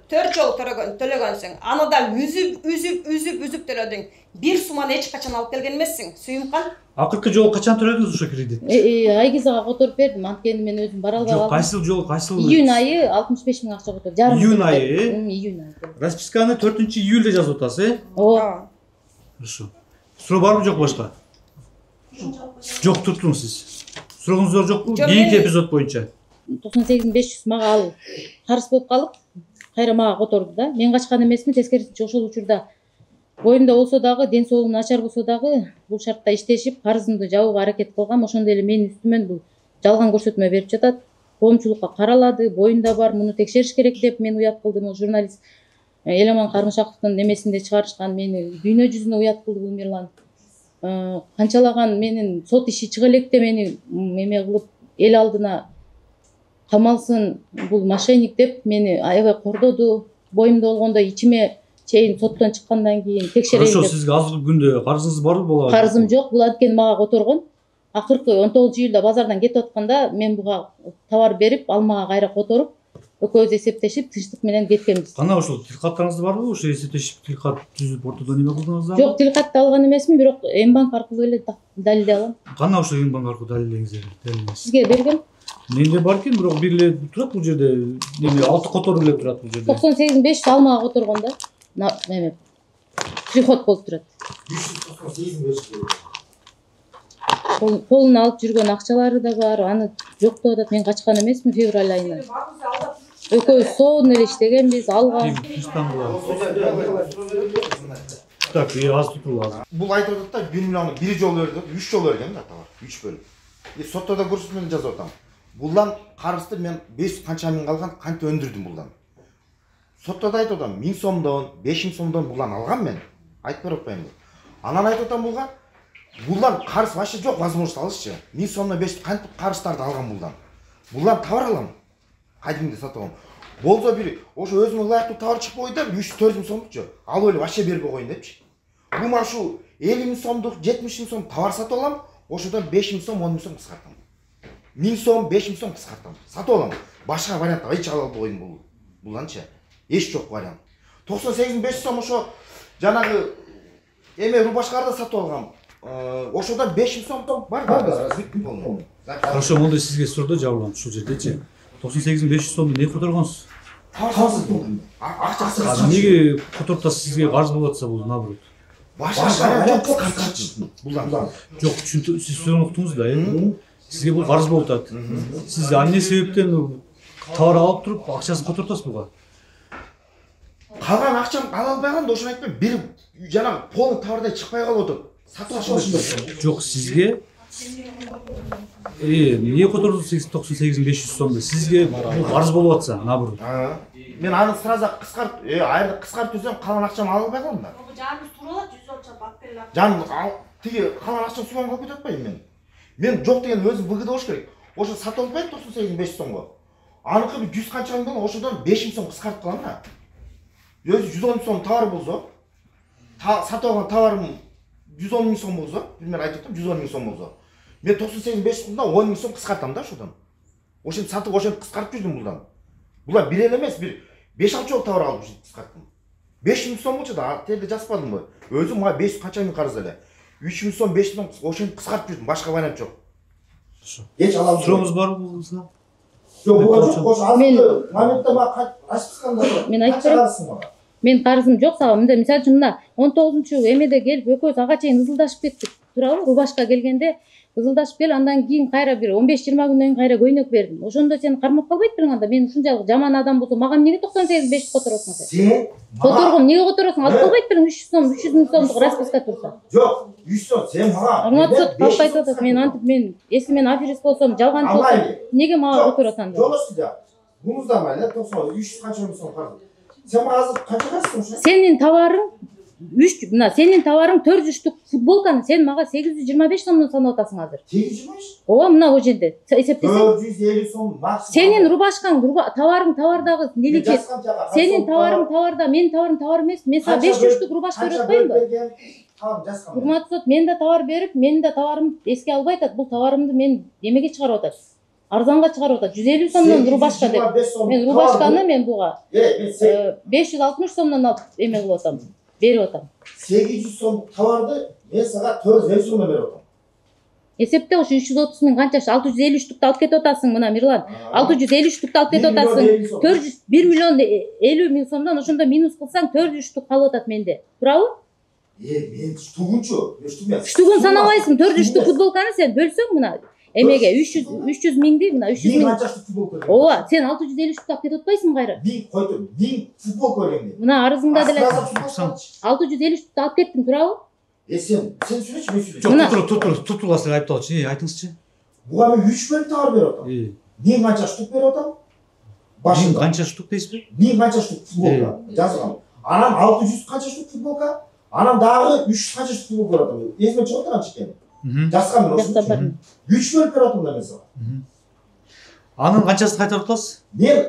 4 жол төлөгөнсүң. Аны да үзүп төлөдүң. Бир сумманы эч качан алып келген эмессиң. Сүйүмкан. Акыркы жолу качан төлөдүңүз ошо кредит? Айгизага которуп бердим, анткени мен өзүм бара албай калдым. Кайсыл жол, кайсыл? Июнь айы 65 миң акча которуп. Июнь айы? Июнь айы. Расписканы 4-июльде жазып атасыз, Ооба. Хорошо. Суроо барбы жок башка? Жок, туттуңуз сиз. Сурооңуздар жокпу? Кийинки эпизод боюнча. 98.500 мага ал карыз болуп калып, кайра мага которду да. Мен качкан эмесмин, тескерисинче ошол учурда боюмда болсо дагы, ден соолугум начар болсо дагы бул шартта иштешип, карызымды жабууга аракет кылгам. Ошондо эле менин үстүмөн бул жалган көрсөтмө берип жатат. Коомчулукка каралады, боюнда бар, муну текшериш керек деп мен уят кылдым. Бул журналист Эламан Кармышаковдун немесинде чыгарышкан, мени дүйнө жүзүнө уят кылды бул Мирлан. Канчалаган менин сот иши чыга электе мени эме кылып эл алдына камалсын, бул мошенник деп мени аябай кордоду. Боюмда болгондо ичиме чейин соттон чыккандан кийин текшерейин деп. Ошо сизге азыркы күндө карызыңыз барбы буга? Карызым жок, бул анткени мага которгон. Акыркы 19-июлда базардан кетип атканда мен буга товар берип, ал мага кайра которуп, экөөбүз эсептешип, тынчтык менен кеткенбиз. Кана ошол тилкаттарыңыз барбы? Ошо эсептешип тилкат түзүп ортодон неме кылдыңызбы? Жок, тилкатты алган эмесмин, бирок Мбанк аркылуу эле далилдей алам. Кана ошо Мбанк аркылуу далилдеңиз. Сизге бергем. Менде бар экен, бирок бир эле турат бул жерде. Неме 6 которуп эле турат бул жерде. 98.500 ал мага которгон да. Неме приход болуп турат. 398.500. Колуна алып жүргөн акчалары да бар, аны жоктоп атат. Мен качкан эмесмин февраль айынан. Экөөбүз сонун эле иштегенбиз, алган. Так, аз tutuldu азыр. Бул айтып атат да 1 миллиону бир жолу берди, 3 жолу берген да товар, 3 бөлүп. Сотто да көрсөтмөнү жазып атам. Булдан карызды мен 5 канча миң калган, канча өндүрдүм булдан. Сотто да айтып атам, 1000 сомдон, 5000 сомдон булдан алгам мен. Айтып берип атпаймынбы. Анан айтып атам булга, булдан карыз вообще жок, возможность алышчы. 1000 сомдон 5 кантип карыздарды алгам булдан. Булдан товар алам. Кайдымды сатам. Болсо бир ошо өзүмө ылайыктуу товар чыгып койду, 300-400 сомдукчу. Ал эле вообще бербей коюн депчи. Бул мына ушу 50 000 сомдук, 70 000 сом товар сатып алам, ошодон 5 000 сом, 10 000 сом кыскартам. 1000 сом, 5 000 сом кыскартам. Сатып алам. Башка вариант эч ала албай койдум буланчы. Эч жок вариант. 98.500 сом ошо жанагы эме рубашкаларды сатып алгам. Ошодон 5 000 сом бар да. Хорошо, монда сизге сурдо жабылам ушул жердечи. 98.500 сомду не которгонсуз? Акчасы. Неге которуп сизге карыз болуп атса бул наоборот? Башка жок кыскартчы. Булдан. Жок, сиз сөзүн уктуңуз да, сизге бул карыз болуп атат. Сиз эмне себептен товар алып туруп акчасын которуп атасыз буга? Калган акчам ала албайганда ошону айтпайм, бир жанагы полный товардай чыкпай калып атат. Сатып алышым. Жок, сизге эмне котордуңуз 98.500 сомду? Сизге бул карыз болуп атса, наоборот. Мен аны сразу кыскартып, айры кыскартып жүрсөм, калган акчамды ала албай калдым да. Жаныбыз туруп алат, 100 сом чап бериле. Жаным тиги калган акчам суман калып кетип атпайбы мен. Мен жок деген өзүм ВГД болуш керек. Ошо сатып албайт 98.500 сомго. Аныкы 100 канча миң болон, ошодон 5 000 сом кыскартып калам да. Өзү 110 000 сом товар болсо, сатып алган товарым 110 000 сом болсо, мен айтып атам 110 000 сом болсо. Мен 98.500 сомдон 10 000 сом кыскартам да ошодон. Ошентип сатып, ошентип кыскартып жүрдүм булдан. Булар бир эле эмес, бир 5-6 жол товар алып кыскарттым. 5 000 сом болчу да, терде жазбадымбы? Өзүм мага 5 канча миң карыз эле. 3 000 сом, 5 000 сом ошентип кыскартып жүрдүм, башка вариант жок. Эч ала албайм. Суроңуз барбы булса? Жок, жок, ошо азыр моментте мага ачпасканда. Мен айтып берем. Мен карызым жок сага. Мындай мисалы үчүн мына 19 эмеде келип экөөбүз ага чейин ызылдашып кеттик. Туурабы? Рубашка келгенде ызылдашып кел, андан кийин кайра бир 15-20 күндөн кийин кайра көйнөк бердим. Ошондо сен кармап калбайт белең анда? Мен ушунчалык жаман адам болсом, мага эмнеге 98.500 которосуң сен? Сен которгом, эмнеге которосуң? Алып калбайт белең 300 сом, 300 000 сомдук расписка турса. Жок, 300 сом сен мага. Арматсыз калп айтып атат. Мен антип если мен аферист болсом, жалган болсом, эмнеге мага которосуң анда? Жолошду да. Муздамай эле 300 канча миң сом карыз. Сен мага азыр канча карызсың ошо? Сенин товарың мына сенин товарың 400 штук футболканы сен мага 825 сомдон санап атасың азыр. 825? Ооба, мына о жерде. Эсептесең. 450 сом максимум. Сенин рубашкаң, товарың товардагы нелеке. Сенин товарың товарда, менин товарым товар эмес. Мен сага 500 штук рубашка берип атпаймынбы? Урматтуу сот, мен да товар берип, менин да товарым эске албай атат. Бул товарымды мен эмеге чыгарып атат? Арзанга чыгарып атат. 150 сомдон рубашка деп. Мен рубашканы мен буга 560 сомдон алып эме кылып атам. Берип атам. 800 сом товарды мен сага 450 сомдон берип атам. Эсепте ошо 330 000 канча 650 штукту алып кетип атасың мына Мирлан. 650 штукту алып кетип атасың. 1 миллион 50 000 сомдон ошондо минус кылсаң 400 штук калып атат менде. Туурабы? Мен штугунчу, штугун санабайсың. 400 штук футболканы сен бөлсөң мына Эмеге 300 миңди мына 300 Мен миң. канча штук футболка бердим? Ооба, сен 650 штук алып кетип атпайсыңбы кайра? Мен койдум. Мен футболка бердим. Мына арызыңда деле Астраза 650 штук алып кеттиң, турабы? Сен сүйлөчү, мен сүйлөйм. Жок, туруп силер айыпталчы. Айтыңызчы. Буга мен 3 бөлүп товар берип атам. Мен канча штук берип атам? Мен канча штук дейсизби? Мен канча штук футболка жазган. Анан 600 канча штук футболка, анан дагы 300 канча штук футболка берип атам. Эсиме чыгып атам чекен. Жазган мен ошо. 3 бөлүп берип атам да мен сага. Анын канчасын кайтарып атасыз? Мен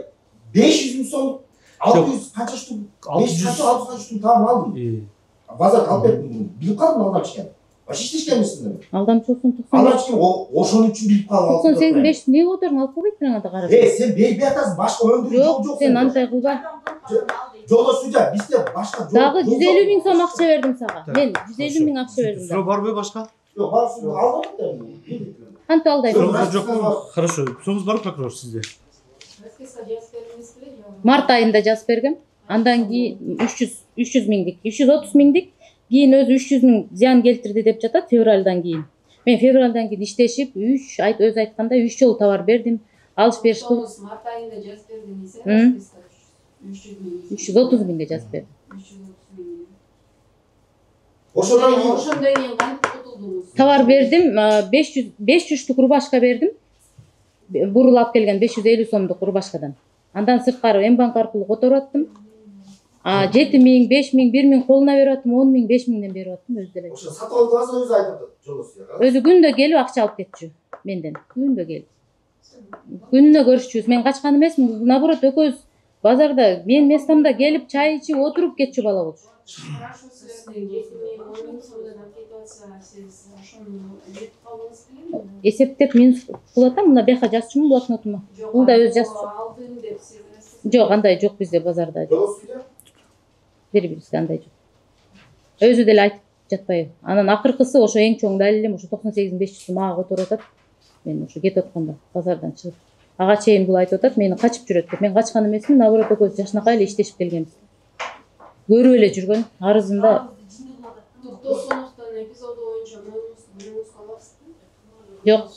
500 миң сом 600 канча штук 500 канча штук таап алдым. Базарга алып кеттим. Билип калдым алдан чекен. Вообще иштешкен эмесмин. Алдамчылыксың 90. Алдан чекен ошон үчүн билип калдым. 98 500 эмне которуң алып койбойт анда карап. Сен бербей атасың, башка өндүрүү жок. Сен андай кылба. Жолдо судья, бизде башка жол. Дагы 150 миң сом акча бердим сага. Мен 150 миң акча бердим. Суроо барбы башка? Жок, барсың, алдым. Кантип алдайм? Сурооңуз жокпу? Хорошо. Сурооңуз барбы прокурор сизде? Март айында жазып бергем. Андан кийин 300 миңдик, 330 миңдик, кийин өзү 300 миң зыян келтирди деп жатат февралдан кийин. Мен февралдан кийин иштешип, өзү айткандай 3 жолу товар бердим. Алыш бериш кылып. Март айында жазып бердиңиз, 330 миңге жазып бердим. Ошондон кийин кантип кутулдуңуз? Товар бердим, 500 штук рубашка бердим. Бурул алып келген 550 сомдук рубашкадан. Андан сырткары М-банк аркылуу которуп аттым. 7 миң, 5 миң, 1 миң колуна берип аттым, 10 миң, 5 миңден берип аттым өзү деле. Ошо сатып алдыңыз өзү айтып атат, жолдосу. Өзү күндө келип акча алып кетчү менден. Күндө келип. Күнүнө көрүшчүбүз. Мен качкан эмесмин. Наоборот, экөөбүз базарда мен местомдо келип чай ичип отуруп кетчү бала болчу. Эсептеп мен кылып атам, мына бияка жазчумун блокнотума. Бул да өзү жазчу. Жок, андай жок бизде базарда. Бир-бирибизге андай жок. Өзү деле айтып жатпайбы. Анан акыркысы ошо эң чоң далилим ошо 98-500 мага которуп атат. Мен ошо кетип атканда базардан чыгып. Ага чейин бул айтып атат, мени качып жүрөт деп. Мен качкан эмесмин, наоборот экөөбүз жашынакай эле иштешип келгенбиз. Көрүп эле жүргөн арызында. Токтосуновдун эпизоду боюнча мойнуңуз калабызбы? Жок.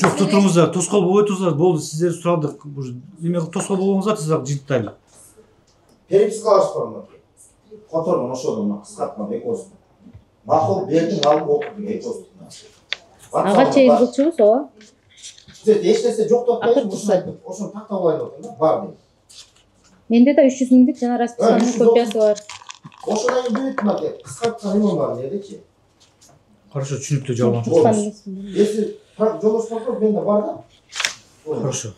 Жок, туруңуздар, тоскоол болбой турсуңар, болду, сиздер сурадык. Эме тоскоол болбоңуздар, сиз ак жинтайлы. Переписка алышпадым. Котордум ошодон кыскарткан экөөбүз. Макул бердим, алып окудум экөөбүз. Ага чейин кылчубуз, ооба. Сиз эч нерсе жок деп атпайсызбы? Ошону тактап алайын деп атам да, бар дейм. Менде да 300 миңдик жана расписаниянын копиясы бар. Ошодан кийин бүт мына кыскарткан эмем бар эмнедечи. Хорошо, түшүнүктүү жабылам. Если жолдош прокурор менде бар да. Хорошо.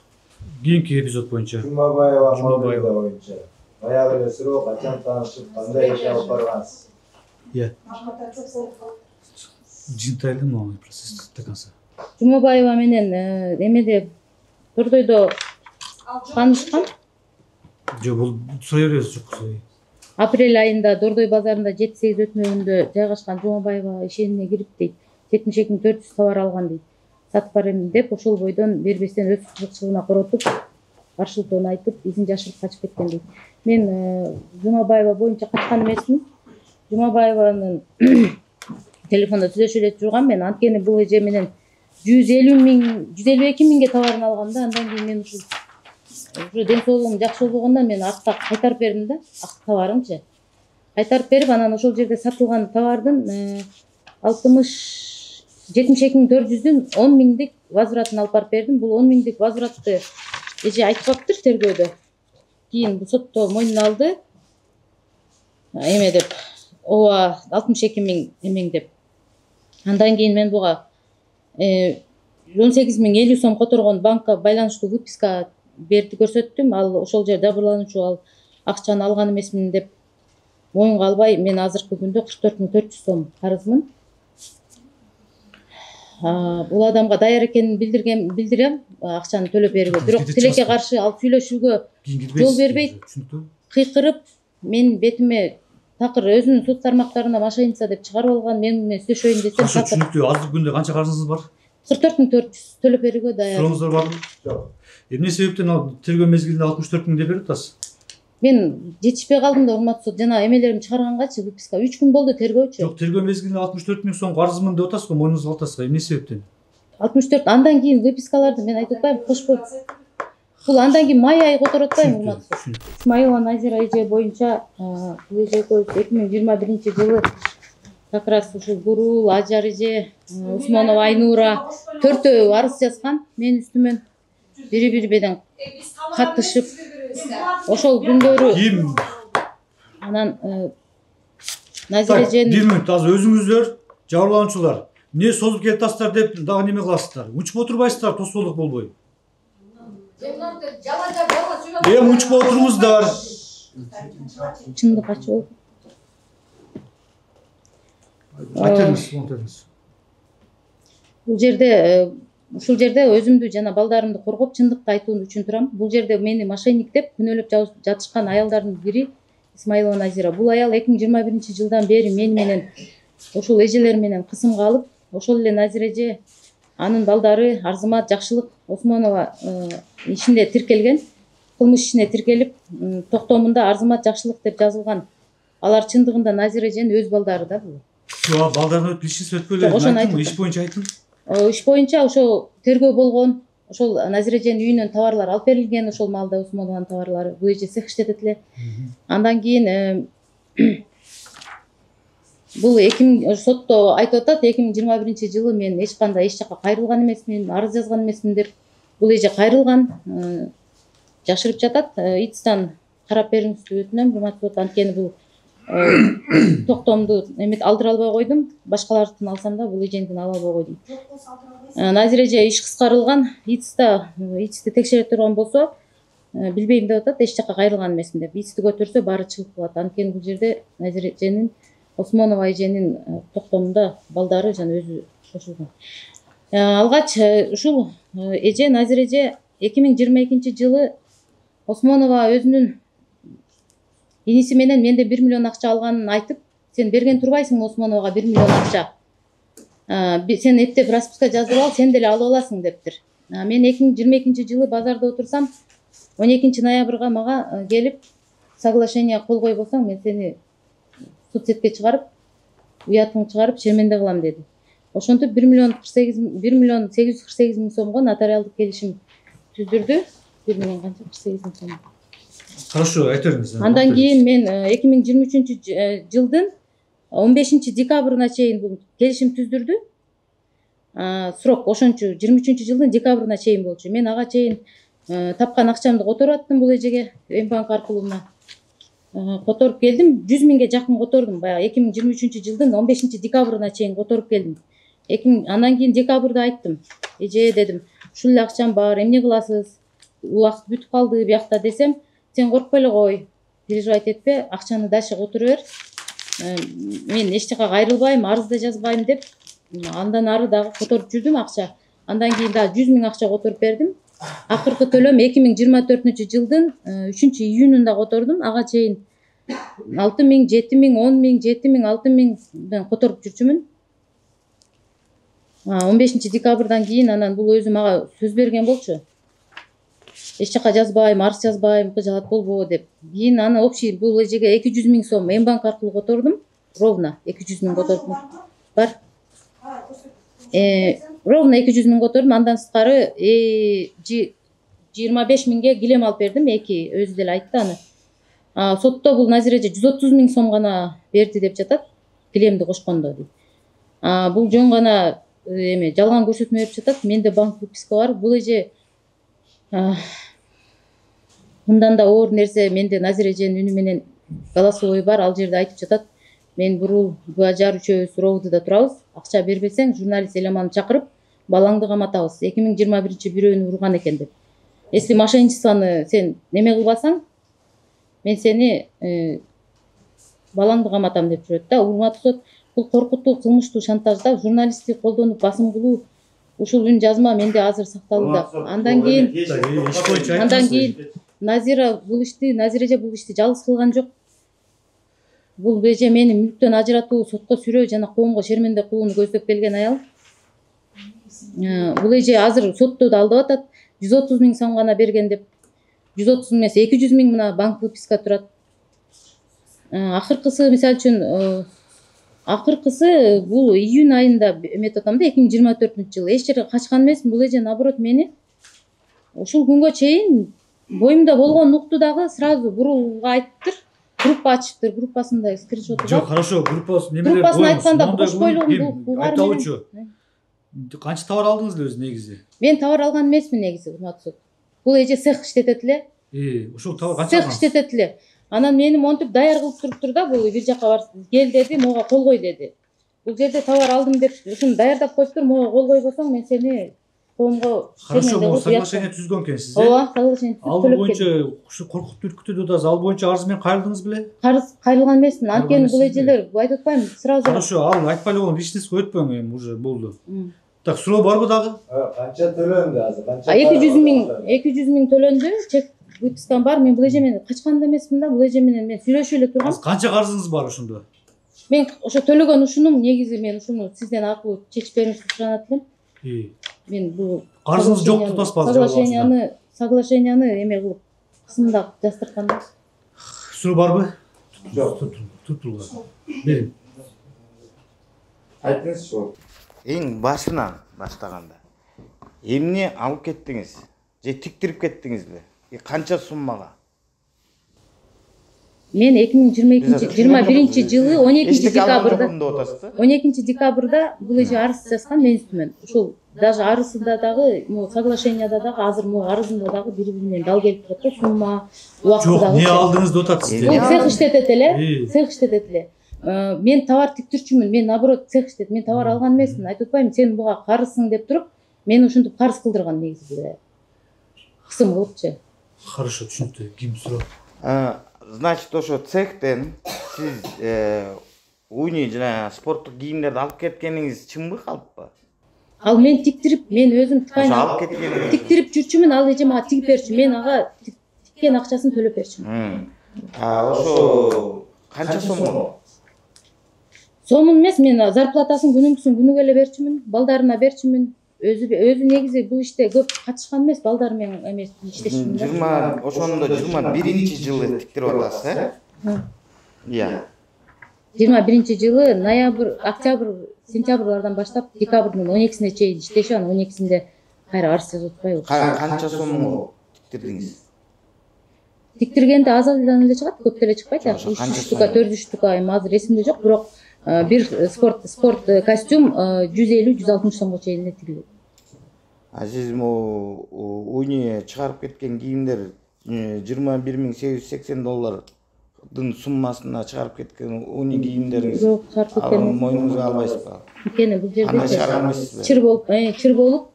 Кийинки эпизод боюнча. Жумабаева боюнча. Баягы эле суроо качан таанышып, кандай иш алып баргансыз? Иә. Жинтайлы могу процесс таканса. Жумабаева менен эмеде Дордойдо таанышкан. Жок, бул сурай беребиз, жок. Апрель айында Дордой базарында 7-8 өтмөгүндө жайгашкан Жумабаева ишенине кирип дейт. 72.400 товар алган дейт. Сатып барем деп ошол бойдон бербестен өз кызыкчылыгына коротуп, каршылыктыгын айтып, изин жашырып качып кеткен дейт. Мен Жумабаева боюнча качкан эмесмин. Жумабаеванын телефондо сүйлөшүп эле тургам мен. Анткени бул эже менен 150 миң, 152 миңге товарын алгам да, андан кийин мен ушул ден соолугум жакшы болбогондон мен артта кайтарып бердим да, товарымчы. Кайтарып берип, анан ошол жерде сатылган товардын 72.400'dün 10 миңдик возвратын алып барып бердим. Бул 10 миңдик возвратты эже айтпаптыр тергөөдө. Кийин бул сотто мойнуна алды. Эме деп, ооба 62 миң эмең деп. Андан кийин мен буга 18.050 сом которгон банкка байланыштуу выписка берди көрсөттүм. Ал ошол жер жабырлануучу ал акчаны алган эмесмин деп моюнга албай, мен азыркы күндө 44.400 сом карызмын. Бул адамга даяр экенин билдирем, акчаны төлөп берүүгө. Бирок тилекке каршы ал сүйлөшүүгө жол бербейт. Кыйкырып, мен бетиме такыр өзүнүн соц тармактарына мошенница деп чыгарып алган. Мен менен сүйлөшөйүн десем, түшүнүктүү. Азыр күндө канча карызыңыз бар? 44.400 төлөп берүүгө даяр. Сурооңуздар барбы? Жок. Эмне себептен ал тергөө мезгилинде 64 миң деп берип атасыз? Мен жетишпей калдым да урматтуу сот. Жана эмелерим чыгаргангачы выписка 3 күн болду тергөөчү. Жок, тергөө мезгилинде 64 миң сом карызмын деп атасыз го, мойнуңузга алтасыз го. Эмне себептен? 64 андан кийин выпискаларды мен айтып атпаймынбы, кошпой. Бул андан кийин май айы которот атпаймынбы урматтуу сот. Исмаилова Назира эже боюнча бул эже экөөбүз 2021-жылы как раз ушул Гурул, Ажар эже, Усмонова Айнура төртөө арыз жазган мен үстүмөн. Бири-бири менен каттышып ошол күндөрү ким анан Назира эженин 1 мүнөт азыр өзүңүздөр жабырлануучулар эмне созуп келатасыздар деп дагы неме кыласыздар? Учуп отурбайсыздар тосполдук болбой. Учуп отуруңуздар. Чындык ачып болду. Айтыңыз. Ушул жерде өзүмдү жана балдарымды коргоп чындыкты айтуу үчүн турам. Бул жерде мени мошенник деп күнөөлөп жатышкан аялдардын бири Исмаилова Назира. Бул аял 2021-жылдан бери мени менен ошол эжелер менен кысымга алып, ошол эле Назира эже, анын балдары Арзымат, Жакшылык, Осмонова ишинде тиркелген. Кылмыш ишине тиркелип, токтомунда Арзымат, Жакшылык деп жазылган. Алар чындыгында Назира эженин өз балдары да бул. Жок, балдарын өтүп өтпөлү. Айтыңбы, иш боюнча айтың. Иш боюнча ошо тергөө болгон. Ошол Назира эженин үйүнөн товарлар алып берилген, ошол маалда Усмонованын товарлары. Бул эже цех иштетет эле. Андан кийин бул сотто айтып атат, 2021-жылы мен эч кандай эч жака кайрылган эмесмин, арыз жазган эмесмин деп. Бул эже кайрылган, жашырып жатат. ИЦТан карап бериңиз деп өтүнөм, урматтуу сот. Анткени бул токтомду алдыра албай койдум. Башкалардын алсам да бул эжендин ала албай койдум. Назира эже иш кыскарылган, ИЦТи текшере турган болсо, билбейм деп атат, эч жака кайрылган эмесмин деп. ИЦТи көтөрсө баары чыгып калат. Анткени бул жерде Назира эженин, Осмонова эженин токтомунда балдары жана өзү кошулган. Алгач ушул эже Назира эже 2022-жылы Осмонова өзүнүн иниси менен менде 1 миллион акча алганын айтып, сен берген турбайсың Осмоновага 1 миллион акча. Сен эптеп расписка жаздырып ал, сен деле алып аласың дептир. Мен 2022-жылы базарда отурсам, 12 ноябрга мага келип, соглашение кол кой болсоң, мен сени судсетке чыгарып, уятыңды чыгарып, шерменде кылам деди. Ошентип 1 миллион 848 миң сомго нотариалдык келишим түздүрдү. 1 миллион канча 48 миң сом. Хорошо, айтыңыз. Андан кийин мен 2023-жылдын 15 декабрына чейин бул келишим түздүрдү. Срок ошончу 23-жылдын декабрына чейин болчу. Мен ага чейин тапкан акчамды которуп аттым бул эжеге, Мбанк аркылуу которуп келдим. 100 миңге жакын котордум. Баягы 2023-жылдын 15 декабрына чейин которуп келдим. Андан кийин декабрда айттым. Эже дедим, ушул эле акчам бар, эмне кыласыз? Убакыт бүтүп калды биякта десем, сен коркпой эле кой, переживать этпе, акчаны дальше которо бер. Мен эч жака кайрылбайм, арыз да жазбайм деп, андан ары дагы которуп жүрдүм акча. Андан кийин дагы 100 миң акча которуп бердим. Акыркы төлөм 2024-жылдын 3-июнунда котордум. Ага чейин 6 миң, 7 миң, 10 миң, 7 миң, 6 миң которуп жүрчүмүн. 15 декабрдан кийин анан бул өзү мага сөз берген болчу. Эч жака жазбайм, арыз жазбайм, кыжаат болбо деп. Кийин аны общий бул эжеге 200 миң сом Мбанк аркылуу котордум. Ровно 200 миң котордум. Бар. Ровно 200 миң котордум. Андан сырткары 25 миңге килем алып бердим. Эки өзү деле айтты аны. Сотто бул Назира эже 130 миң сом гана берди деп жатат. Килемди кошкондо дейт. Бул жөн гана жалган көрсөтмө берип жатат. Менде банк выписка бар. Бул эже мындан да оор нерсе, менде Назира эженин үнү менен голосовой бар, ал жерде айтып жатат. Мен Бурул, Ажар үчөөбүз Ровдуда турабыз. Акча бербесең, журналист Элеманы чакырып, балаңды каматабыз. 2021-бирөөнү урган экен деп. Если мошенничествоны сен неме кылбасаң, мен сени балаңды каматам деп жүрөт да. Урматтуу сот, бул коркутуу, кылмыштуу шантажда журналистти колдонуп басым кылуу, ушул үн жазма менде азыр сакталууда. Андан кийин Назира эже бул ишти жалгыз кылган жок. Бул эже мени мүлктөн ажыратуу, сотко сүрөө жана коомго шерменде кылууну көздөп келген аял. Бул эже азыр сотто да алдап атат. 130 миң сом гана берген деп. 130 эмес 200 миң мына банк выписка турат. Акыркысы мисалы үчүн акыркысы бул июнь айында эметип атам да 2024 жылы. Эч жерге качкан эмесмин. Бул эже наоборот мени ушул күнгө чейин боюмда болгон нукту дагы сразу бурулга айтыптыр. Группа ачыптыр. Группасында скриншоту бар. Жок, хорошо, группасын немелер Группасын айтканда бош бойлугум бул бар. Айтабычы. Канча товар алдыңыз эле өзү негизи? Мен товар алган эмесмин негизи, урматтуу. Бул эже цех иштетет эле. Ушул товар канча? Цех иштетет эле. Анан мени монтип даяр кылып туруптур да, бул бир жака бар, кел деди, мага кол кой деди. Бул жерде товар алдым деп, ушуну даярдап коюптур, мага кол койбосоң мен сени коомго Хорошо, бул соглашение түзгөн экенсиз, Ооба, соглашение түзүп ал төлөп боюнча ушу коркутту үркүтүүдө да ал боюнча арыз менен кайрылдыңыз беле? Кайрылган эмесмин. Анткени бул эжелер айтып атпайм, сразу. Хорошо, ал айтпай эле койгон личностько өтпөң эми уже болду. Так, суроо барбы дагы? Канча төлөндү азыр? Канча? 200 миң төлөндү. Чек выпискам бар. Мен бул эже менен качкан да эмесмин да. Бул эже менен мен сүйлөшүп эле тургам. Канча карызыңыз бар ошондо? Мен ошо төлөгөн ушунун негизи мен ушуну сизден акылуу чечип бериңизди суранат элем. Мен бул карызыңыз жок тутаспазбы? Соглашенияны эме кылып кысымдап жастырткан да. Суроо барбы? Жок. Туттурган. Берин. Айтыңызчы. Эң башынан баштаганда эмне алып кеттиңиз? Же тиктирип кеттиңизби? Канча суммага? Мен 2021 жылы 12 декабрда 12 декабрда бул эже арыз жазган мен үстүмөн. Ушул даже арызында дагы, соглашенияда дагы азыр арызында дагы бири-биринен дал келип турат да, сумма, убакты дагы. Жок, не алдыңыз деп атасыз. Цех иштетет эле, цех иштетет эле. Мен товар тиктирчүмүн, мен наоборот цех иштет, мен товар алган эмесмин. Айтып атпайм, сен буга карызсың деп туруп, мени ушинтип карыз кылдырган негизи бул. Кысым кылыпчы. Хорошо, түшүндү. Ким суроо? Значит, ошо цехтен сиз уйни жана спорттук кийимдерди алып кеткениңиз чынбы, калппы? Ал мен тиктирип, мен өзүм алып кеткениңиз. Тиктирип жүрчүмүн, ал эже мага тигип берчү. Мен ага тиккен акчасын төлөп берчүмүн. Ошо канча сом? Сомун эмес, мен зарплатасын күнүгө эле берчүмүн, балдарына берчүмүн. Өзү негизи бул иште көп катышкан эмес, балдар менен эмес иштешимин да. Ошондо 21-жылы тиктирип атасыз, Иә. 21 жылы ноябрь, октябрь, сентябрлардан баштап декабрдын 12-сине чейин иштешип, анан 12-синде кайра арыз жазып атпайбы? Канча сомго тиктирдиңиз? Тиктиргенде аз эле чыгат, көп деле чыкпайт. 300 штука, 400 штука, эми азыр эсимде жок, бирок бир спорт костюм 150-160 сомго чейин тигилет. Сиз уйни чыгарып кеткен кийимдер $21,880 суммасына чыгарып кеткен уйни кийимдериңиз. Жок, чыгарып кеткен. Мойнуңузга албайсызбы? Анткени бул жерде чыр болуп,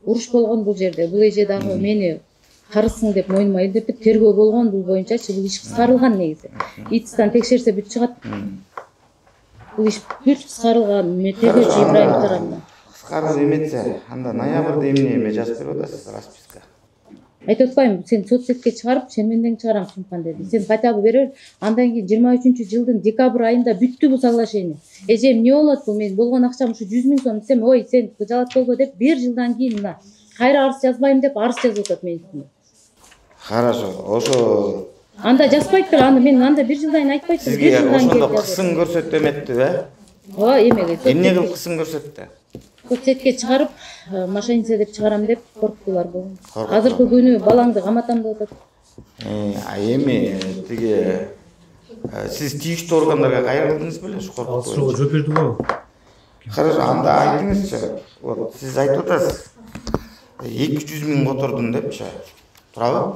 уруш болгон бул жерде. Бул эже дагы мени карызсың деп мойнума илдиртип, тергөө болгон, бул боюнча бул иш кыскарылган негизи. ИТСтан текшерсе бүт чыгат. Бул иш бүт кыскарылган, тергөөчү Ибраим тарабынан. Кыскарып эметсе, анда ноябрда эмне жазып берип атасыз, расписка? Айтып атпайм, сен соцсетке чыгарып, сен менден чыгарам чымкан деди. Сен хотя бы берер, андан кийин 23-жылдын декабрь айында бүттү бул соглашение. Эже эмне болот бул, мен болгон акчам ушу 100 миң сом десем, ой, сен жалат болбо деп, 1 жылдан кийин мына кайра арыз жазбайм деп арыз жазып атат мен үстүмө. Хорошо, ошо анда жазбайттыр, анда мен анда 1 жылдан кийин айтпайттыр. Сизге ошондо кысым көрсөттү эметти, Ооба, эмеге. Эмне кылып кысым көрсөттү? Соцсетке чыгарып, мошенница деп чыгарам деп корктулар бул. Азыркы күнү балаңды каматам деп атат. Эми тиги сиз тийиштүү органдарга кайрылдыңыз беле ушу коркуп? Суроо жооп берди го. Хорошо, анда айтыңызчы. Вот сиз айтып атасыз. 200 миң котордум депчи. Туурабы?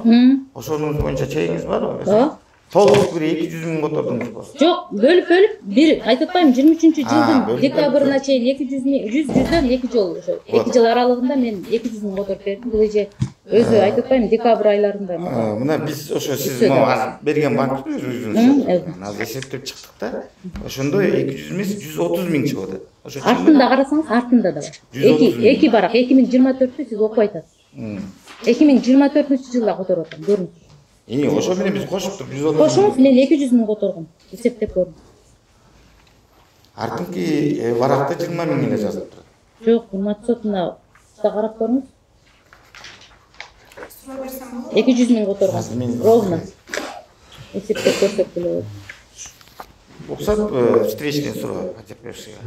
Ошонун боюнча чегиңиз барбы? Ооба. Толук бир 200 миң котордуңузбу? Жок, бөлүп бир айтып атпайм, 23-жылдын декабрына чейин 100 миң, 100дөн 2 жол ошо. 2 жыл аралыгында мен 200 миң которуп бердим. Бул эже өзү айтып атпайм, декабрь айларында. Мына биз ошо сиз берген банк өзүңүз азыр эсептеп чыктык да. Ошондо 200 эмес 130 миң чыгып атат. Ошо артында карасаңыз, артында да бар. 2 барак 2024-тү сиз окуп айтасыз. 2024-жылда которуп атам, көрүңүз. Ошо менен биз кошуптук 130. Кошуңуз, мен 200 миң которгом. Эсептеп көрдүм. Артыңки баракта 20 миң эле жазылып турат. Жок, урматтуу сот, мына карап көрүңүз. 200 миң которгон. Ровно. Эсептеп көрсөк болот. Оксат встречный суроо потерпевшийга.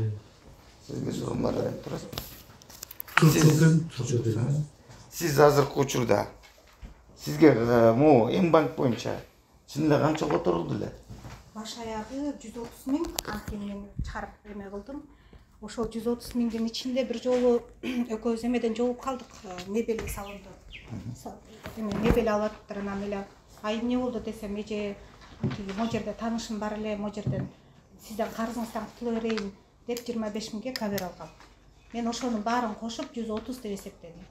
Сизге суроом бар эле, турасызбы? Сиз азыркы учурда сизге могу эң банк боюнча чын эле канча которулду эле? Баш аягы 130 миң анткени мен чыгарып эме кылдым. Ошол 130 миңдин ичинде бир жолу экөөбүз эмеден жолуп калдык, мебель салынды. Мебель алып аттыр, анан эле ай эмне болду десем, эже могу жерде таанышым бар эле, могу жерден сизден карызыңыздан кутула берейин деп 25 миңге кабер алгам. Мен ошонун баарын кошуп 130 деп эсептедим.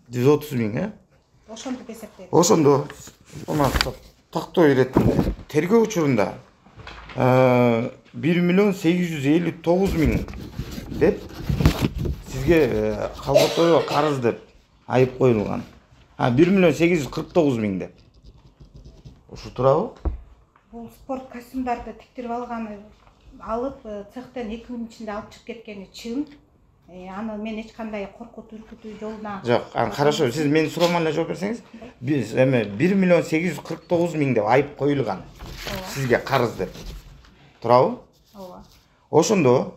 130 миң, э? Ошондо эсептедим. Ошондо тактоо иретинде тергөө учурунда 1.859 миң деп сизге калбатоого карыз деп айып коюлган. 1.849 миң деп. Ошо туурабы? Бул спорт костюмдарды тиктирип алганы, алып цехтен 2 күн ичинде алып чыгып кеткени чын. Аны мен эч кандай коркут, үркүтүү жолуна. Жок, хорошо, сиз менин суроома эле жооп берсеңиз. Биз эме 1.849 миң деп айып коюлган. Сизге карыз деп. Туурабы? Ооба. Ошондо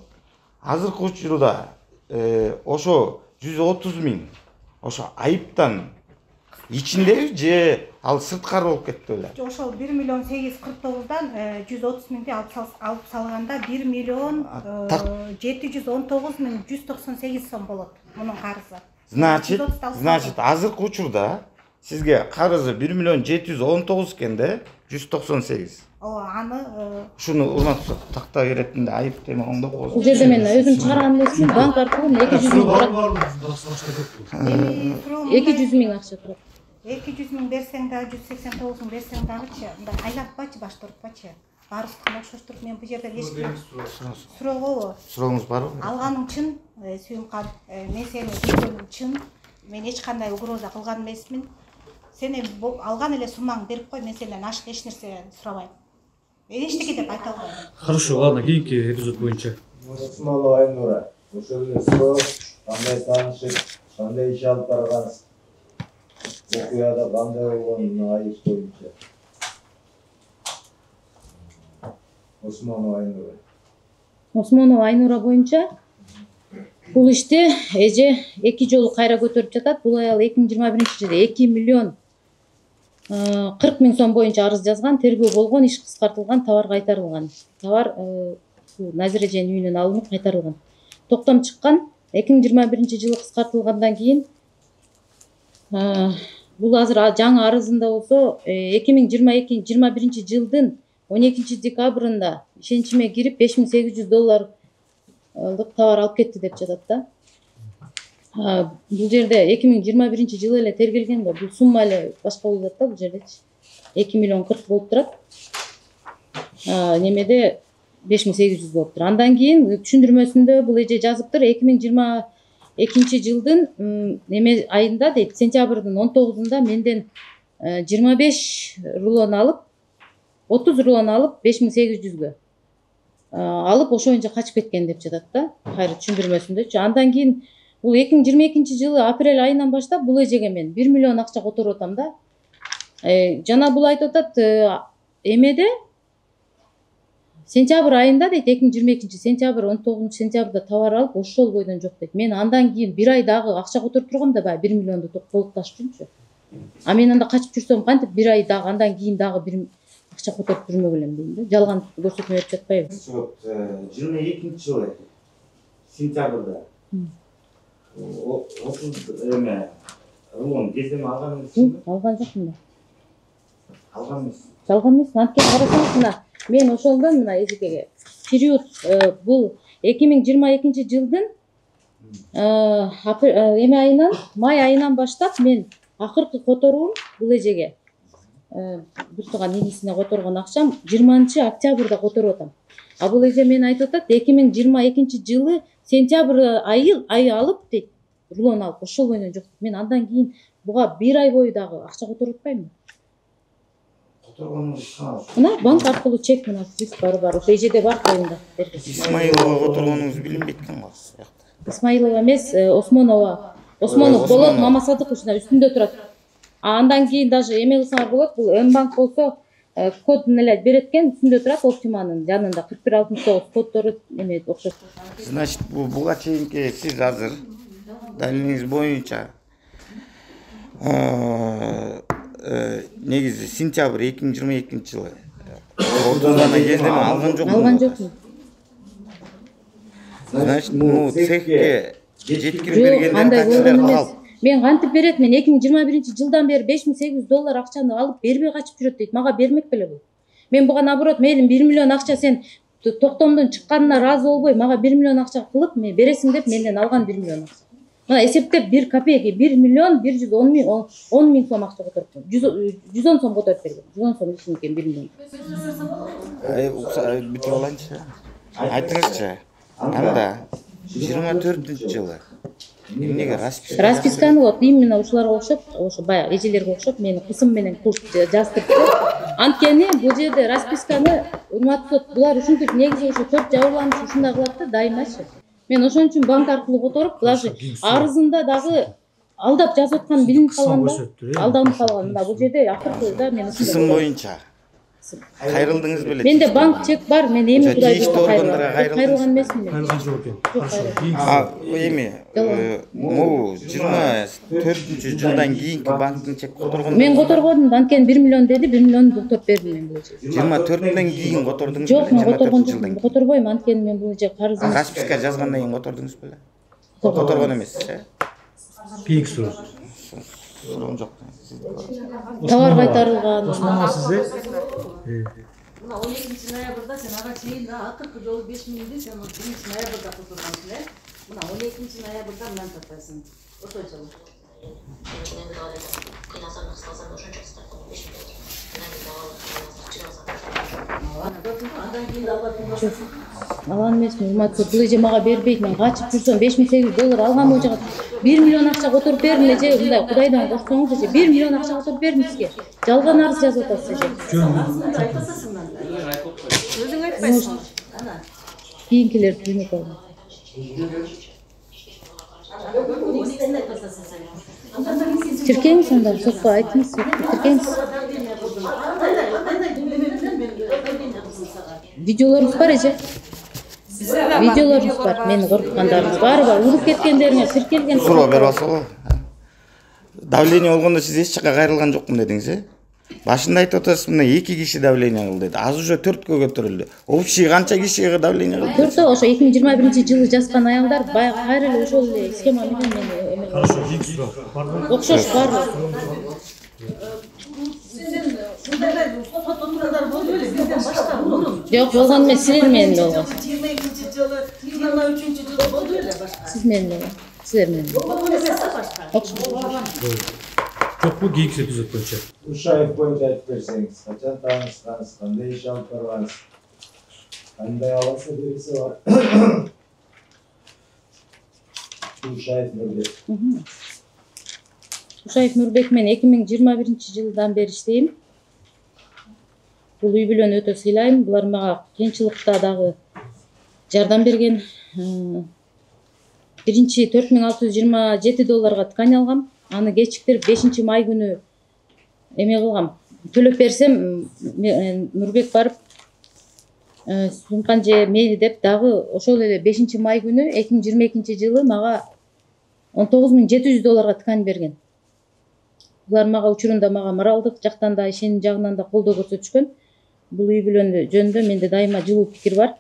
азыркы учурда ошо 130 миң ошо айыптан ичиндеби же ал сырткары болуп кетти беле? Ошол 1.849'dan 130 миңди алып салганда 1.719.198 сом болот мунун карызы. Значит, азыркы учурда сизге карызы 1.719 экенде 198. Ооба, аны ушуну урматтуу такта иретинде айып теме оңдоп коюңуз. Бул жерде мен өзүм чыгарган эмесмин, банк аркылуу 200 миң турат. 200 миң акча турат. 200 миң берсең да, 189 миң берсең дагычы, мындай айлатпачы, баш тартпачы. Баарыбыздыкын окшоштуруп мен бул жерде эч суроого. Сурооңуз барбы? Алганың чын, Сүйүмкан, мен сени көргөнүм чын. Мен эч кандай угроза кылган эмесмин. Сен алган эле суммаңды берип кой, мен сенден ашык эч нерсе сурабайм. Эчтеке деп айта албайм. Хорошо, ладно, кийинки эпизод боюнча. Осмонова Айнура, ошол эле суроо, кандай таанышып, кандай иш алып баргансыз? Окуяда кандай болгонун айып боюнча. Осмонова Айнура. Осмонова Айнура боюнча бул ишти эже 2 жолу кайра көтөрүп жатат. Бул аял 2021-жылы 2 миллион 40 миң сом боюнча арыз жазган, тергөө болгон, иш кыскартылган, товар кайтарылган. Товар Назира эженин үйүнөн алынып кайтарылган. Токтом чыккан 2021-жылы кыскартылгандан кийин бул азыр жаңы арызында болсо 2021-жылдын 12 декабрында ишеничиме кирип $5800 товар алып кетти деп жатат да. Бул жерде 2021-жылы эле тергелген го, бул сумма эле башка болуп да, бул жердечи 2 миллион 40 болуп турат. Немеде 5800 болуп турат. Андан кийин түшүндүрмөсүндө бул эже жазыптыр, 2022-жылдын неме айында дейт, сентябрдын 19-unda менден 25 рулон алып, 30 рулон алып 5800гө алып ошо боюнча качып кеткен деп жатат да, кайра түшүндүрмөсүндөчү. Андан кийин бул 2022-жылы апрель айынан баштап бул эжеге мен 1 миллион акча которуп атам да. Жана бул айтып атат, эмеде сентябрь айында дейт, 2022 сентябрь, 19 сентябрда товар алып ошол бойдон жок дейт. Мен андан кийин 1 ай дагы акча которуп тургам да, баягы 1 миллионду толукташ үчүнчү. А мен анда качып жүрсөм кантип 1 ай дагы андан кийин дагы 1 акча которуп жүрмөк элем дейм да. Жалган көрсөтмө берип жатпайбы? 22-жылы сентябрда 30 эме рулон кездеме алган эмессизби? Алган жокмун да. Алган эмес. Жалган эмес. Анткени карасаңыз мына мен ошолдон мына эжекеге период бул 2022-жылдын эме айынан, май айынан баштап мен акыркы которуум бул эжеге бир тууган инисине которгон акчам 20 октябрда которуп атам. А бул эже мен айтып атат, 2022-жылы сентябрь айы алып дейт, рулон алып ошол бойдон жок. Мен андан кийин буга 1 ай бою дагы акча которуп атпаймынбы? Мына банк аркылуу чек мына список бар, ошо эжеде бар коюнда. Исмаилова которгонуңуз билинбейт экен го. Исмаилова эмес, Осмонова. Осмонов болот, Мамасадык ушунда үстүндө турат. Андан кийин даже эме кылсаңар болот. Бул М-банк болсо кодун эле берет экен, үстүндө турат Оптиманын жанында 4169 коддору эме окшош. Значит, буга чейинки сиз азыр далилиңиз боюнча негизи сентябрь 2022 жылы отузана келдими, алган жокмун? Алган жокмун. Значит, цехке жеткирип бергендер таксилер калп. Мен кантип берет? Мен 2021 жылдан бери $5800 акчаны алып бербей качып жүрөт дейт. Мага бермек беле бул. Мен буга наоборот, мейли 1 миллион акча сен токтомдон чыкканына разы болбой, мага 1 миллион акча кылып, мен бересиң деп менден алган 1 миллион акча. Мына эсептеп 1 копейка 1 миллион 110 миң сом акча которуп берген. 110 сом которуп берген. 110 сом ишин экен 1 миллион. Бүтүп алайынчы. Айтыңызчы. Анда 24 жылы эмнеге расписка? Расписканы вот именно ушуларга окшоп, ошо баягы эжелерге окшоп мени кысым менен жаздырып. Анткени бул жерде расписканы урматтуу сот булар ушинтип негизи ошо 4 жабырлануш ушундай кылат да дайымачы. Мен ошон үчүн банк аркылуу которуп, даже арызында дагы алдап жазып аткан билинип калганда, алданып калганда бул жерде акыркы да мен кысым боюнча кайрылдыңыз беле? Менде банк чек бар, мен эми Кудайдын органдарга кайрылган эмесмин мен. Кайрылган жок экен. Эми могу 24 жылдан кийинки банктын чек которгон. Мен которгодум, анткени 1 миллион деди, 1 миллионду токтоп бердим мен бул жерде. 24-дөн кийин котордуңуз беле? Жок, мен которгон жокмун. Которбойм, анткени мен бул жерде карызым. Расписка жазгандан кийин котордуңуз беле? Которгон эмес, Кийинки суроо. Суроом жок. Товар кайтарылган. Осман сизде? Мына 12 ноябрда сен ага чейин акыркы жолу 5 миңди сен 1 ноябрда которгансың, Мына 12 ноябрда мындан тартасың. Ошо жылы. Алган эмесмин, урматтуу. Бул эже мага бербейт. Мен качып жүрсөм $5800 алган болчу. 1 миллион акча которуп бердим эже, мындай Кудайдан корксоңуз эже 1 миллион акча которуп бердим сизге. Жалган арыз жазып атасыз эже. Өзүң айтпайсың. Ана. Кийинкилер түзүнүп алды. Тиркеңиз анда, сотко айтыңыз, тиркеңиз. Видеолорубуз бар эже. Видеолорубуз бар, мени коркуткандарыңыз бар, уруп кеткендериңер, тиркелген. Суроо берип алсаңыз. Давление болгондо сиз эч жака кайрылган жокмун дедиңиз, Башында айтып атасыз, мына 2 киши давление кылды деди. Азыр уже 4кө көтөрүлдү. Общий канча кишиге давление кылды? 4 ошо 2021 жылы жазган аялдар баягы кайра эле ошол эле схема менен мени Хорошо, кийинки суроо. окшош бар. Жок, болгон эмес, силер менен болгон. 22-жылы, 23-жылы болду эле башка. Сиз менен болгон. Силер менен. Жок, бул кийинки эпизод боюнча. Ушаев боюнча айтып берсеңиз, качан таанышкансыз, кандай иш алып баргансыз, кандай аласы бериси бар. Ушаев Нурбек. Ушаев Нурбек мен 2021 жылдан бери иштейм. Бул үй бүлөнү өтө сыйлайм. Булар мага кыйынчылыкта дагы жардам берген. Биринчи $4627 ткань алгам. Аны кечиктирип 5 май күнү эме кылгам. Төлөп берсем, Нурбек барып сумкан же мейли деп дагы ошол эле 5 май күнү 2022 жылы мага $19700 ткань берген. Булар мага учурунда мага моралдык жактан да, ишеним жагынан да колдоо көрсөтүшкөн. Бул үй бүлөнү жөнүндө менде дайыма жылуу пикир бар.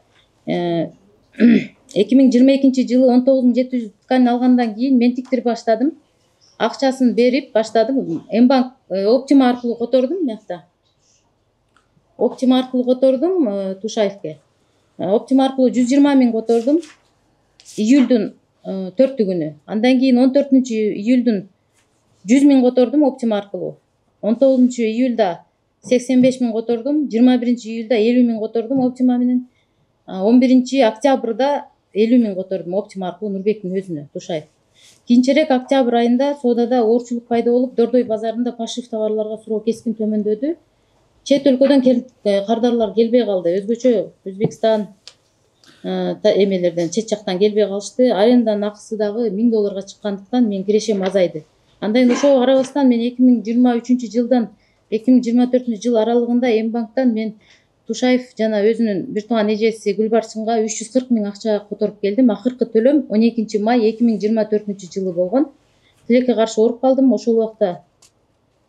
2022 жылы 19700 ткань алгандан кийин мен тиктирип баштадым. Акчасын берип баштадым. М-банк Оптима аркылуу котордум мякта. Оптима аркылуу котордум Тушаевке. Оптима аркылуу 120 миң котордум. Июлдун 4-күнү. Андан кийин 14-июлдун 100 миң котордум Оптима аркылуу. 19-июлда 85 миң котордум. 21-июлда 50 миң котордум Оптима менен. 11-октябрда 50 миң котордум Оптима аркылуу Нурбектин өзүнө, Тушаев. Кийинчерээк октябрь айында соодада оорчулук пайда болуп, Дордой базарында пашив товарларга суроо кескин төмөндөдү. Чет өлкөдөн кардарлар келбей калды. Өзгөчө Өзбекстан эмелерден, чет жактан келбей калышты. Аренданын акысы дагы $1000 чыккандыктан менин кирешем азайды. Андан ошого карабастан мен 2023 жылдан 2024 жыл аралыгында Эм банктан мен Тушаев жана өзүнүн бир тууган эжеси Гүлбарчынга 340 000 акча которуп келдим. Акыркы төлөм 12 май 2024 жылы болгон. Тилекке каршы ооруп калдым. Ошол убакта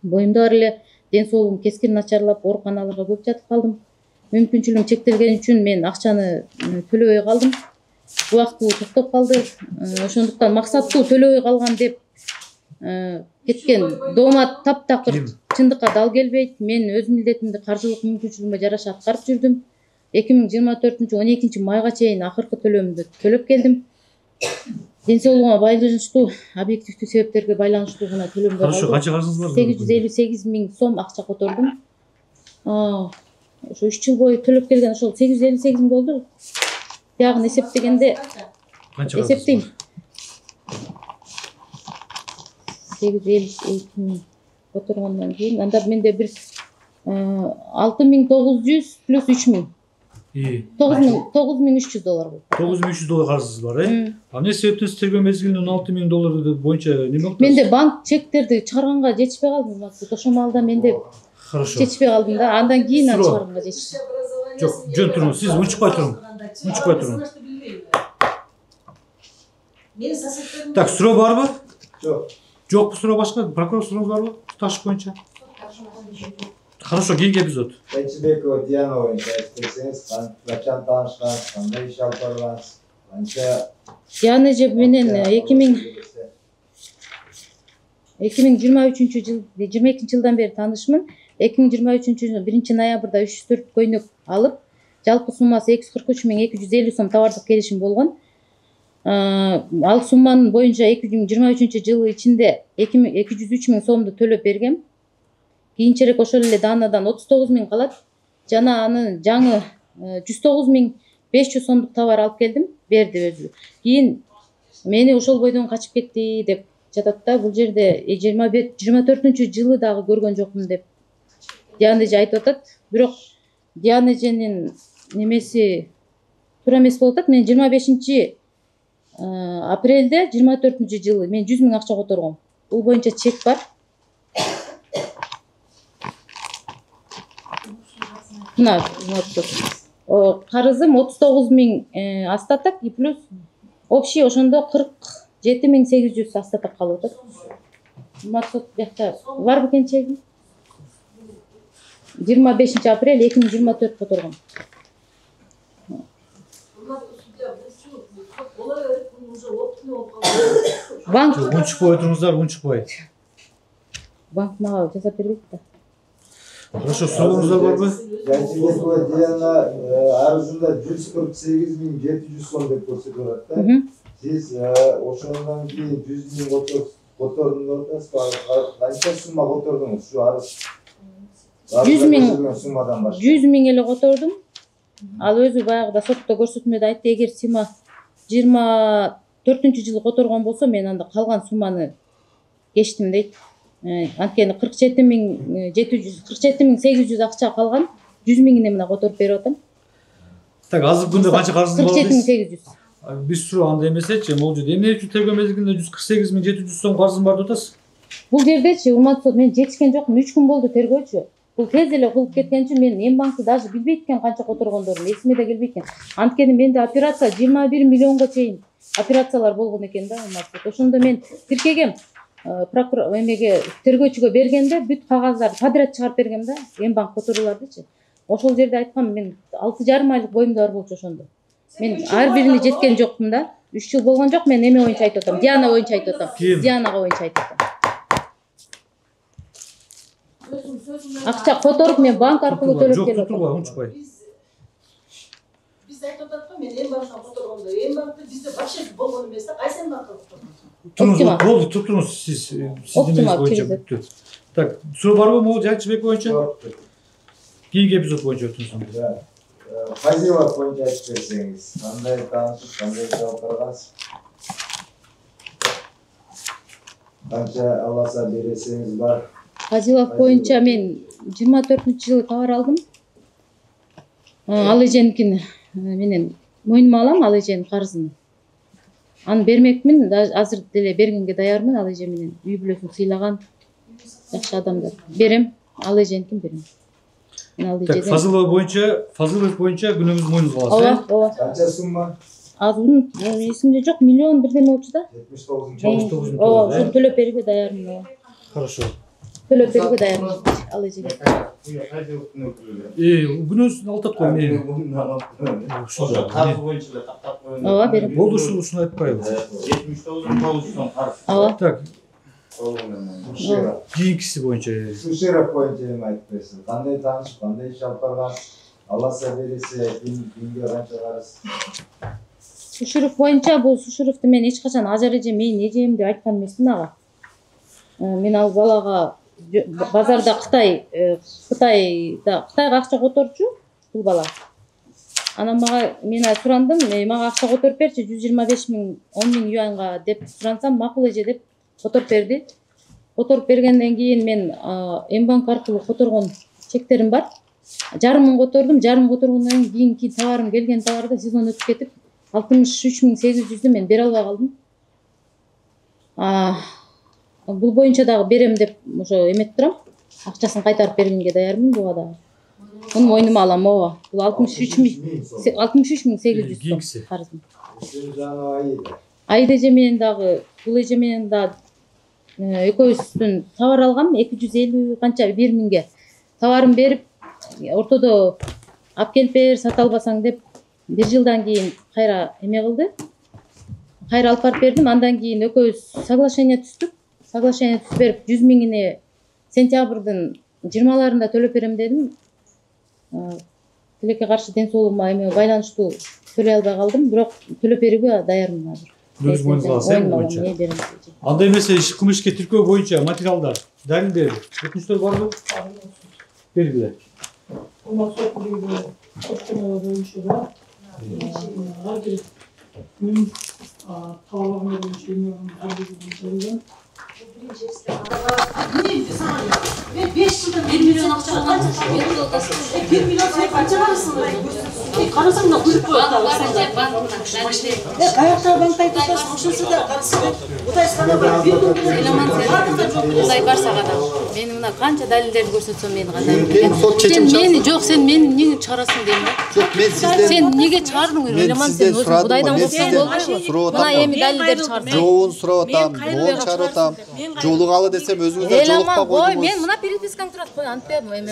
боюмда бар эле, ден соолугум кескин начарлап, ооруканаларга көп жатып калдым. Мүмкүнчүлүгүм чектелген үчүн мен акчаны төлөбөй калдым. Убактылуу токтоп калды. Ошондуктан максаттуу төлөбөй калган деп кеткен доомат таптакыр чындыкка дал келбейт. Мен өз милдетимди каржылык мүмкүнчүлүгүмө жараша аткарып жүрдүм. 2024 12 майга чейин акыркы төлөмдү төлөп келдим. Ден соолугума байланыштуу, объективдүү себептерге байланыштуу гана төлөмдөр алып. Хорошо, канча карызыңыз бар? 858 000 сом акча котордум. Ошо 3 жыл бою төлөп келген ошол 858 000 болду. Биягын эсептегенде эсептейм. 852 000 которгондон кийин анда менде бир 6900 плюс 3000. 9300 доллар болду. 9300 доллар карызыңыз бар, А эмне себептен сиз тергөө мезгилинде 16 000 доллар боюнча неме кылдыңыз? Менде банк чектерди чыгарганга жетишпей калдым. Ошол маалда менде жетишпей калдым да. Андан кийин аны чыгарганга жетиштим. Жок, жөн туруңуз. Сиз унчукпай туруң. Так, суроо барбы? Жок. Жокпу суроо башка? Прокурор сурооңуз барбы? Туташ боюнча. Хорошо, кийинки эпизод. Тайчыбекова Диана боюнча айтып берсеңиз, качан таанышкансыз, кандай иш алып баргансыз, канча Диана эже менен 2023 жыл 22 жылдан бери таанышмын. 2023 жылы 1 ноябрда 304 көйнөк алып, жалпы суммасы 243 250 сом товардык келишим болгон. Ал сумманын боюнча 2023 жылы ичинде 203 000 сомду төлөп бергем. Кийинчерээк ошол эле Данадан 39 000 калат. Жана анын жаңы 109 500 сомдук товар алып келдим, берди өзү. Кийин мени ошол бойдон качып кетти деп жатат да. Бул жерде 24 жылы дагы көргөн жокмун деп Диана эже айтып атат. Бирок Диана эженин немеси туура эмес болуп атат. Мен 25 апрелде 24 жылы мен 100 000 акча которгом. Бул боюнча чек бар. Мына карызым 39 000 остаток и плюс общий ошондо 47 800 остаток калып атат. Максат бияқта бар бекен чегим? 25 апрель 2024 которгом. Банк унчукпай отуруңуздар, унчукпай. Банк мага жасап бербейт да. Хорошо, сурооңуздар барбы? Тайчыбекова Диана арызында 148 700 сом деп көрсөтүп атат да. Сиз ошондон кийин 100 000 котордум деп атасыз. Канча сумма котордуңуз ушу арыз? 100 000 эле котордум. Ал өзү баягыда сотто көрсөтмөдө айтты, эгер Сима 24 жылы которгон болсо мен анда калган сумманы кечтим дейт. Анткени 47 800 акча калган, 100 000 мына которуп берип атам. Так, азыркы күндө канча карызыңыз бар? 47 800. Биз суроо анда эмесечи, могул жерде эмне үчүн тергөө мезгилинде 148 700 сом карызым бар деп атасыз? Бул жердечи урматтуу мен жетишкен жокмун, 3 күн болду тергөөчү. Бул тез эле кылып кеткен үчүн мен Эм банкты даже билбейт экен канча которгондорун, эсиме да келбейт экен. Анткени менде операция 21 миллионго чейин операциялар болгон экен да, урматтуу. Ошондо мен тиркегем. Прокурор эмеге тергөөчүгө бергенде бүт кагаздарды подряд чыгарып бергем да, Эм банк которууларды. Ошол жерде айткам, мен 6,5 айлык боюмда бар болчу ошондо. Мен ар бирини жеткен жокмун да. 3 жыл болгон жок, мен эме боюнча айтып атам. Диана боюнча айтып атам. Дианага боюнча айтып атам. Акча которуп мен банк аркылуу төлөп келип атам. Унчукпай. Биз айтып атат го, мен Эм банктан которгондо, Эм банкты бизде вообще болгон эмес да, кайсы Эм банкка котордуңуз? Болду, туруңуз, сиз демеңиз боюнча бүттү. Так, суроо барбы могул Жайчыбек боюнча? Кийинки эпизод боюнча өтүңүз. Казилова боюнча айтып берсеңиз, кандай таанышып, кандай жабап баргансыз? Канча аласа бересеңиз бар? Казилов боюнча мен 24 жылы товар алдым. Ал эженикин менен мойнума алам, ал эженин карызын. Аны бермекмин, азыр деле бергенге даярмын. Ал эже менен үй бүлөсүн сыйлаган жакшы адамдар. Берем, ал эженкин берем. Мен ал Так, Фазылов боюнча күнөөңүз мойнуңузга аласыз. Ооба. Канча сумма? Азырын эсимде жок, миллион бирдеме болчу да. 79 000. Ооба, ошону төлөп берүүгө даярмын. Хорошо. Төлөп берүүгө даярмын. Ал эжеге. Күнөөсүн алтат кой мен. Карыз боюнча эле тактап коюн. Ооба, берем. Болду ушуну айтпайбы? 79 000 карыз. Ооба. Так. Кийинкиси боюнча. Сушеров боюнча эми айтып берсин. Кандай таанышып, кандай иш алып барган? Аласа бересе, күнгө канча карыз? Сушуров боюнча бул Сушуровду мен эч качан ажар эжем, менин эжем деп айткан эмесмин ага. Мен ал балага базарда Кытайга акча которчу бул бала. Анан мен сурандым, мага акча которуп берчи 125 000, 10 000 юанга деп сурансам, макул эже деп которуп берди. Которуп бергенден кийин мен Мбанк аркылуу которгон чектерим бар. 5 000 котордум. 5 000 которгондон кийин товарым келген товарды сезон өтүп кетип 63 800'dü мен бере албай калдым. Бул боюнча дагы берем деп ошо эметип турам. Акчасын кайтарып бергенге даярмын буга дагы. Муну мойнума алам, ооба. Бул 63 800 карызым. Айда эже менен дагы, бул эже менен да экөөбүздүн товар алгам, 250 канча 1 000ге. Товарым берип, ортодо алып келип бер, сата албасаң деп 1 жылдан кийин кайра эме кылды. Кайра алып барып бердим. Андан кийин экөөбүз соглашение түздүк. Соглашение түзүп берип 100 000-ини сентябрдын 20-ларында төлөп берем дедим. Тилекке каршы ден соолугума эме байланыштуу төлөй албай калдым, бирок төлөп берүүгө даярмын азыр. Өз мойнуңузга алсаң. Андай эмесе кылмыш ишке тиркөө боюнча материалдар, далилдер, өтүнүчтөр барбы? Бергиле. Сот боюнча да. Ар бир күн талабына боюнча эме Мен 5 жылдан 1 миллион акча алгам. 1 миллион сен канча барасың? Карасаң да күлүп коет да. Каякта банкта айтасың, ошонсу да карасаң. Утайсына бар 1 миллион. Мындай барса гана. Мен мына канча далилдерди көрсөтсөм мен кандай. Мени жок, сен мени эмнеге чыгарасың дейм да. Жок, мен сизден. Сен неге чыгардың? Эламан сен өзүң Кудайдан корксоң болбойбу? Мына эми далилдерди чыгар. Жообун сурап атам, жол чыгарып атам. Жолугалы десем өзүңүздөр жолукпа койдуңуз. Мен мына перепискаң турат, кой антпайбы эми.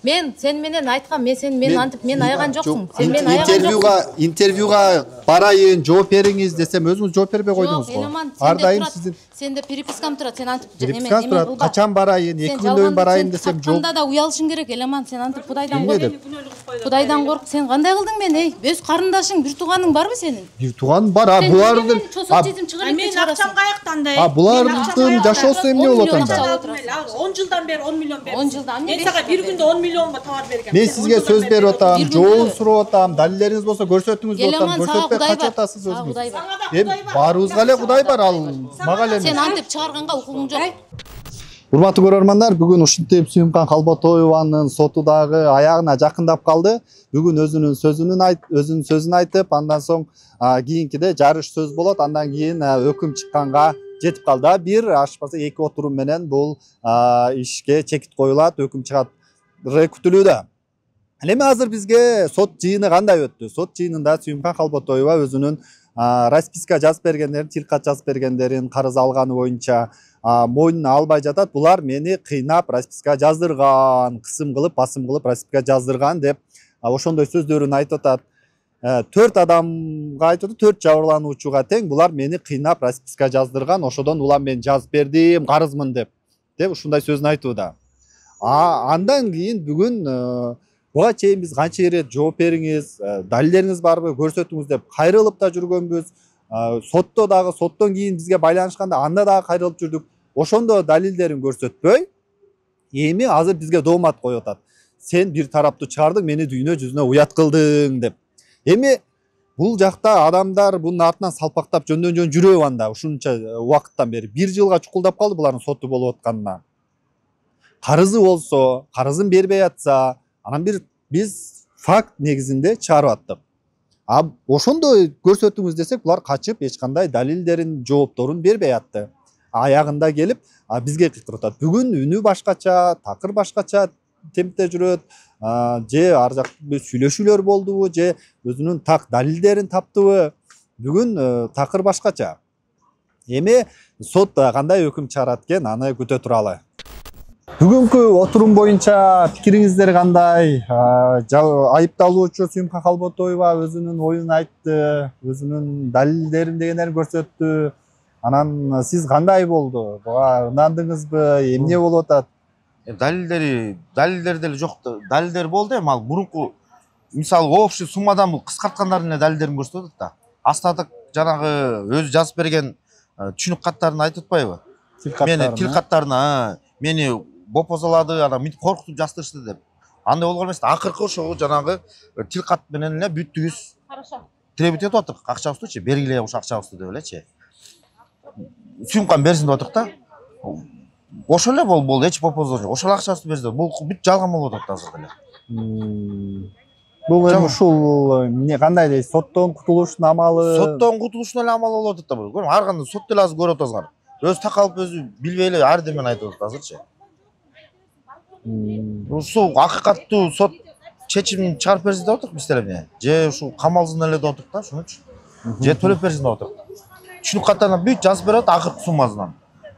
Мен сен менен айткам, сен мени антип мен аяган жоксуң. Сен мени аяган жоксуң. Интервьюга барайын, жооп бериңиз десем өзүңүз жооп бербей койдуңуз го. Ар дайым сиздин сенде перепискам турат, сен антип перепискам турат. Качан барайын, 2 күндөн кийин барайын десем жооп. Анда да уялышың керек, Эламан, сен антип Кудайдан корк. Кудайдан корк. Сен кандай кылдың мен, эй? Өз карындашың, бир тууганың барбы сенин? Бир тууганың бар, булардын. Мен акчам каяктан да? Булардын жашоосу эмне болот анда? 10 жылдан бери 10 миллион бердим. 10 жылдан мен сага бир күндө 10 миллионго товар бергем. Мен сизге сөз берип атам, жообун сурап атам, далилдериңиз болсо көрсөтүңүз деп атам. Көрсөтпөй качып атасыз өзүңүз. Баарыбызга эле Кудай бар, ал мага эле. Сен антип чыгарганга укугуң жок. Урматтуу көрөрмандар, бүгүн ушинтип Сүйүмкан Калботоеванын соту дагы аягына жакындап калды. Бүгүн өзүнүн сөзүн айтып, андан соң кийинкиде жарыш сөз болот. Андан кийин өкүм чыкканга жетип калды. Бир ашпаса 2 отурум менен бул ишке чекит коюлат, өкүм чыгат күтүлүүдө. Эми азыр бизге сот жыйыны кандай өттү? Сот жыйынында Сүйүмкан Калботоева өзүнүн расписка жазып бергендерин, тилкат жазып бергендерин, карыз алганы боюнча мойнуна албай жатат. Булар мени кыйнап расписка жаздырган, кысым кылып, басым кылып расписка жаздырган деп ошондой сөздөрүн айтып атат. 4 адамга айтып атат, 4 жабырлануучуга тең булар мени кыйнап расписка жаздырган, ошодон улам мен жазып бердим, карызмын деп ушундай сөзүн айтууда. Андан кийин бүгүн буга чейин биз канча ирет жооп бериңиз, далилдериңиз барбы, көрсөтүңүз деп кайрылып да жүргөнбүз. Сотто дагы, соттон кийин бизге байланышканда анда дагы кайрылып жүрдүк. Ошондо далилдерин көрсөтпөй, эми азыр бизге доомат коюп атат. Сен бир тараптуу чыгардың, мени дүйнө жүзүнө уят кылдың деп. Эми бул жакта адамдар бунун артынан салпактап жөндөн жөн жүрөбү анда ушунча убакыттан бери. 1 жылга чукулдап калды булардын соту болуп атканына. Карызы болсо, карызын бербей атса, анан биз факт негизинде чыгарып аттык. Ошондо көрсөтүңүз десек булар качып эч кандай далилдерин жоопторун бербей атты. Аягында келип бизге кыйкырып атат. Бүгүн үнү башкача, такыр башкача темпте жүрөт, же ар жакта сүйлөшүүлөр болдубу, же өзүнүн так далилдерин таптыбы? Бүгүн такыр башкача. Эми сот кандай өкүм чыгарат экен, аны күтө туралы. Бүгүнкү отурум боюнча пикириңиздер кандай? Айыпталуучу Сүйүмкан Калботоева өзүнүн оюн айтты, өзүнүн далилдерин дегендерин көрсөттү. Анан сиз кандай болду? Буга ынандыңызбы? Эмне болуп атат? Далилдер деле жок. Далилдер болду эми ал мурунку мисалы общий суммадан бул кыскарткандардын далилдерин көрсөтүп атат да. Астатык жанагы өзү жазып берген түшүнүк каттарын айтып атпайбы? Мени тил каттарына, мени бопозалады, анан мынтип коркутуп жаздырышты деп. Андай болгон эмес. Акыркы ошол жанагы тил кат менен эле бүттүгүз требовать этип атык. Акчабызды бергиле ошо акчабызды деп элечи. Сүйүмкан берсин деп атык да. Ошол эле болду, эч бопозо жок. Ошол акчабызды берсин. Бул бүт жалган болуп атат азыр деле. Бул эми ушул эмне кандай дейсиз? Соттон кутулуштун амалы. Соттон кутулуштун эле амалы болуп атат да бул. Көрүң, ар кандай сот деле азыр көрүп атасыңар. Өзү такалып өзү билбей эле ар демени айтып атат азырчы. Ушул акыйкаттуу сот чечимин чыгарып берсин деп атык биз деле. Же ушул камалсын эле деп атык да, ошонучу. Же төлөп берсин деп атык. Түшүнүк каттарына бүт жазып берет акыркы суммасынан.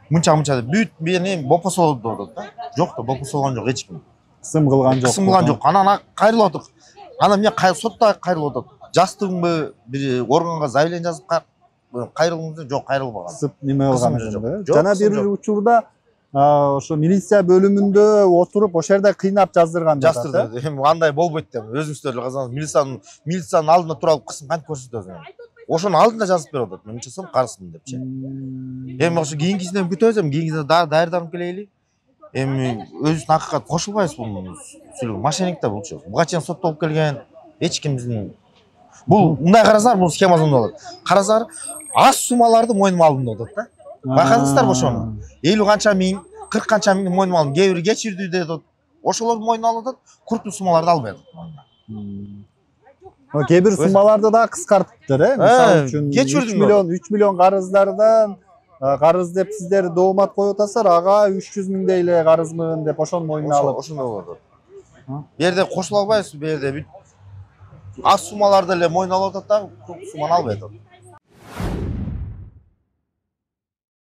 Мынча деп бүт мени бопосолду деп атат да. Жок да, бопосолгон жок эч ким. Кысым кылган жок. Кысым кылган жок. Анан кайрылып атык. Анан мен сотто кайрылып атат. Жаздыңбы, бир органга заявление жазып кайрылдыңбы? Жок, кайрылбаган. Кысып неме кылган жок. Жана бир учурда ошо милиция бөлүмүндө отуруп ошол жерде кыйнап жаздырган деп атат. Жаздырды. Эми андай болбойт деп. Өзүңүздөр эле казаңыз. Милициянын алдында туруп алып кысым кантип көрсөтөсүң? Ошонун алдында жазып берип атат. Мен чысам карысмын депчи. Эми ошо кийинкисинен күтөбүз, эми кийинкисине даярданып келейли. Эми өзүнүн акыкат кошулбайбыз бунун сүйлөгө. Мошенник да булчу. Буга чейин соттолуп келген эч ким биздин бул мындай карасаңар, бул схемасын болот. Карасаңар, аз суммаларды мойнума алдым деп атат да. Байкадыңыздарбы ошону? 50 канча миң, 40 канча миң мойнума алдым. Кээ бири кечирди деп атат. Ошолорду мойнуна алып атат, крупный суммаларды албай атат. Кээ бир суммаларды да кыскартыптыр, мисалы үчүн 3 миллион карыздардан карыз деп сиздер доомат коюп атасыздар, ага 300 миңдей эле карызмын деп ошону мойнуна алып. Ошондой болот. Бу жерде кошула албайбыз, бу жерде аз суммаларды эле мойнуна алып атат да, көп сумманы албай атат.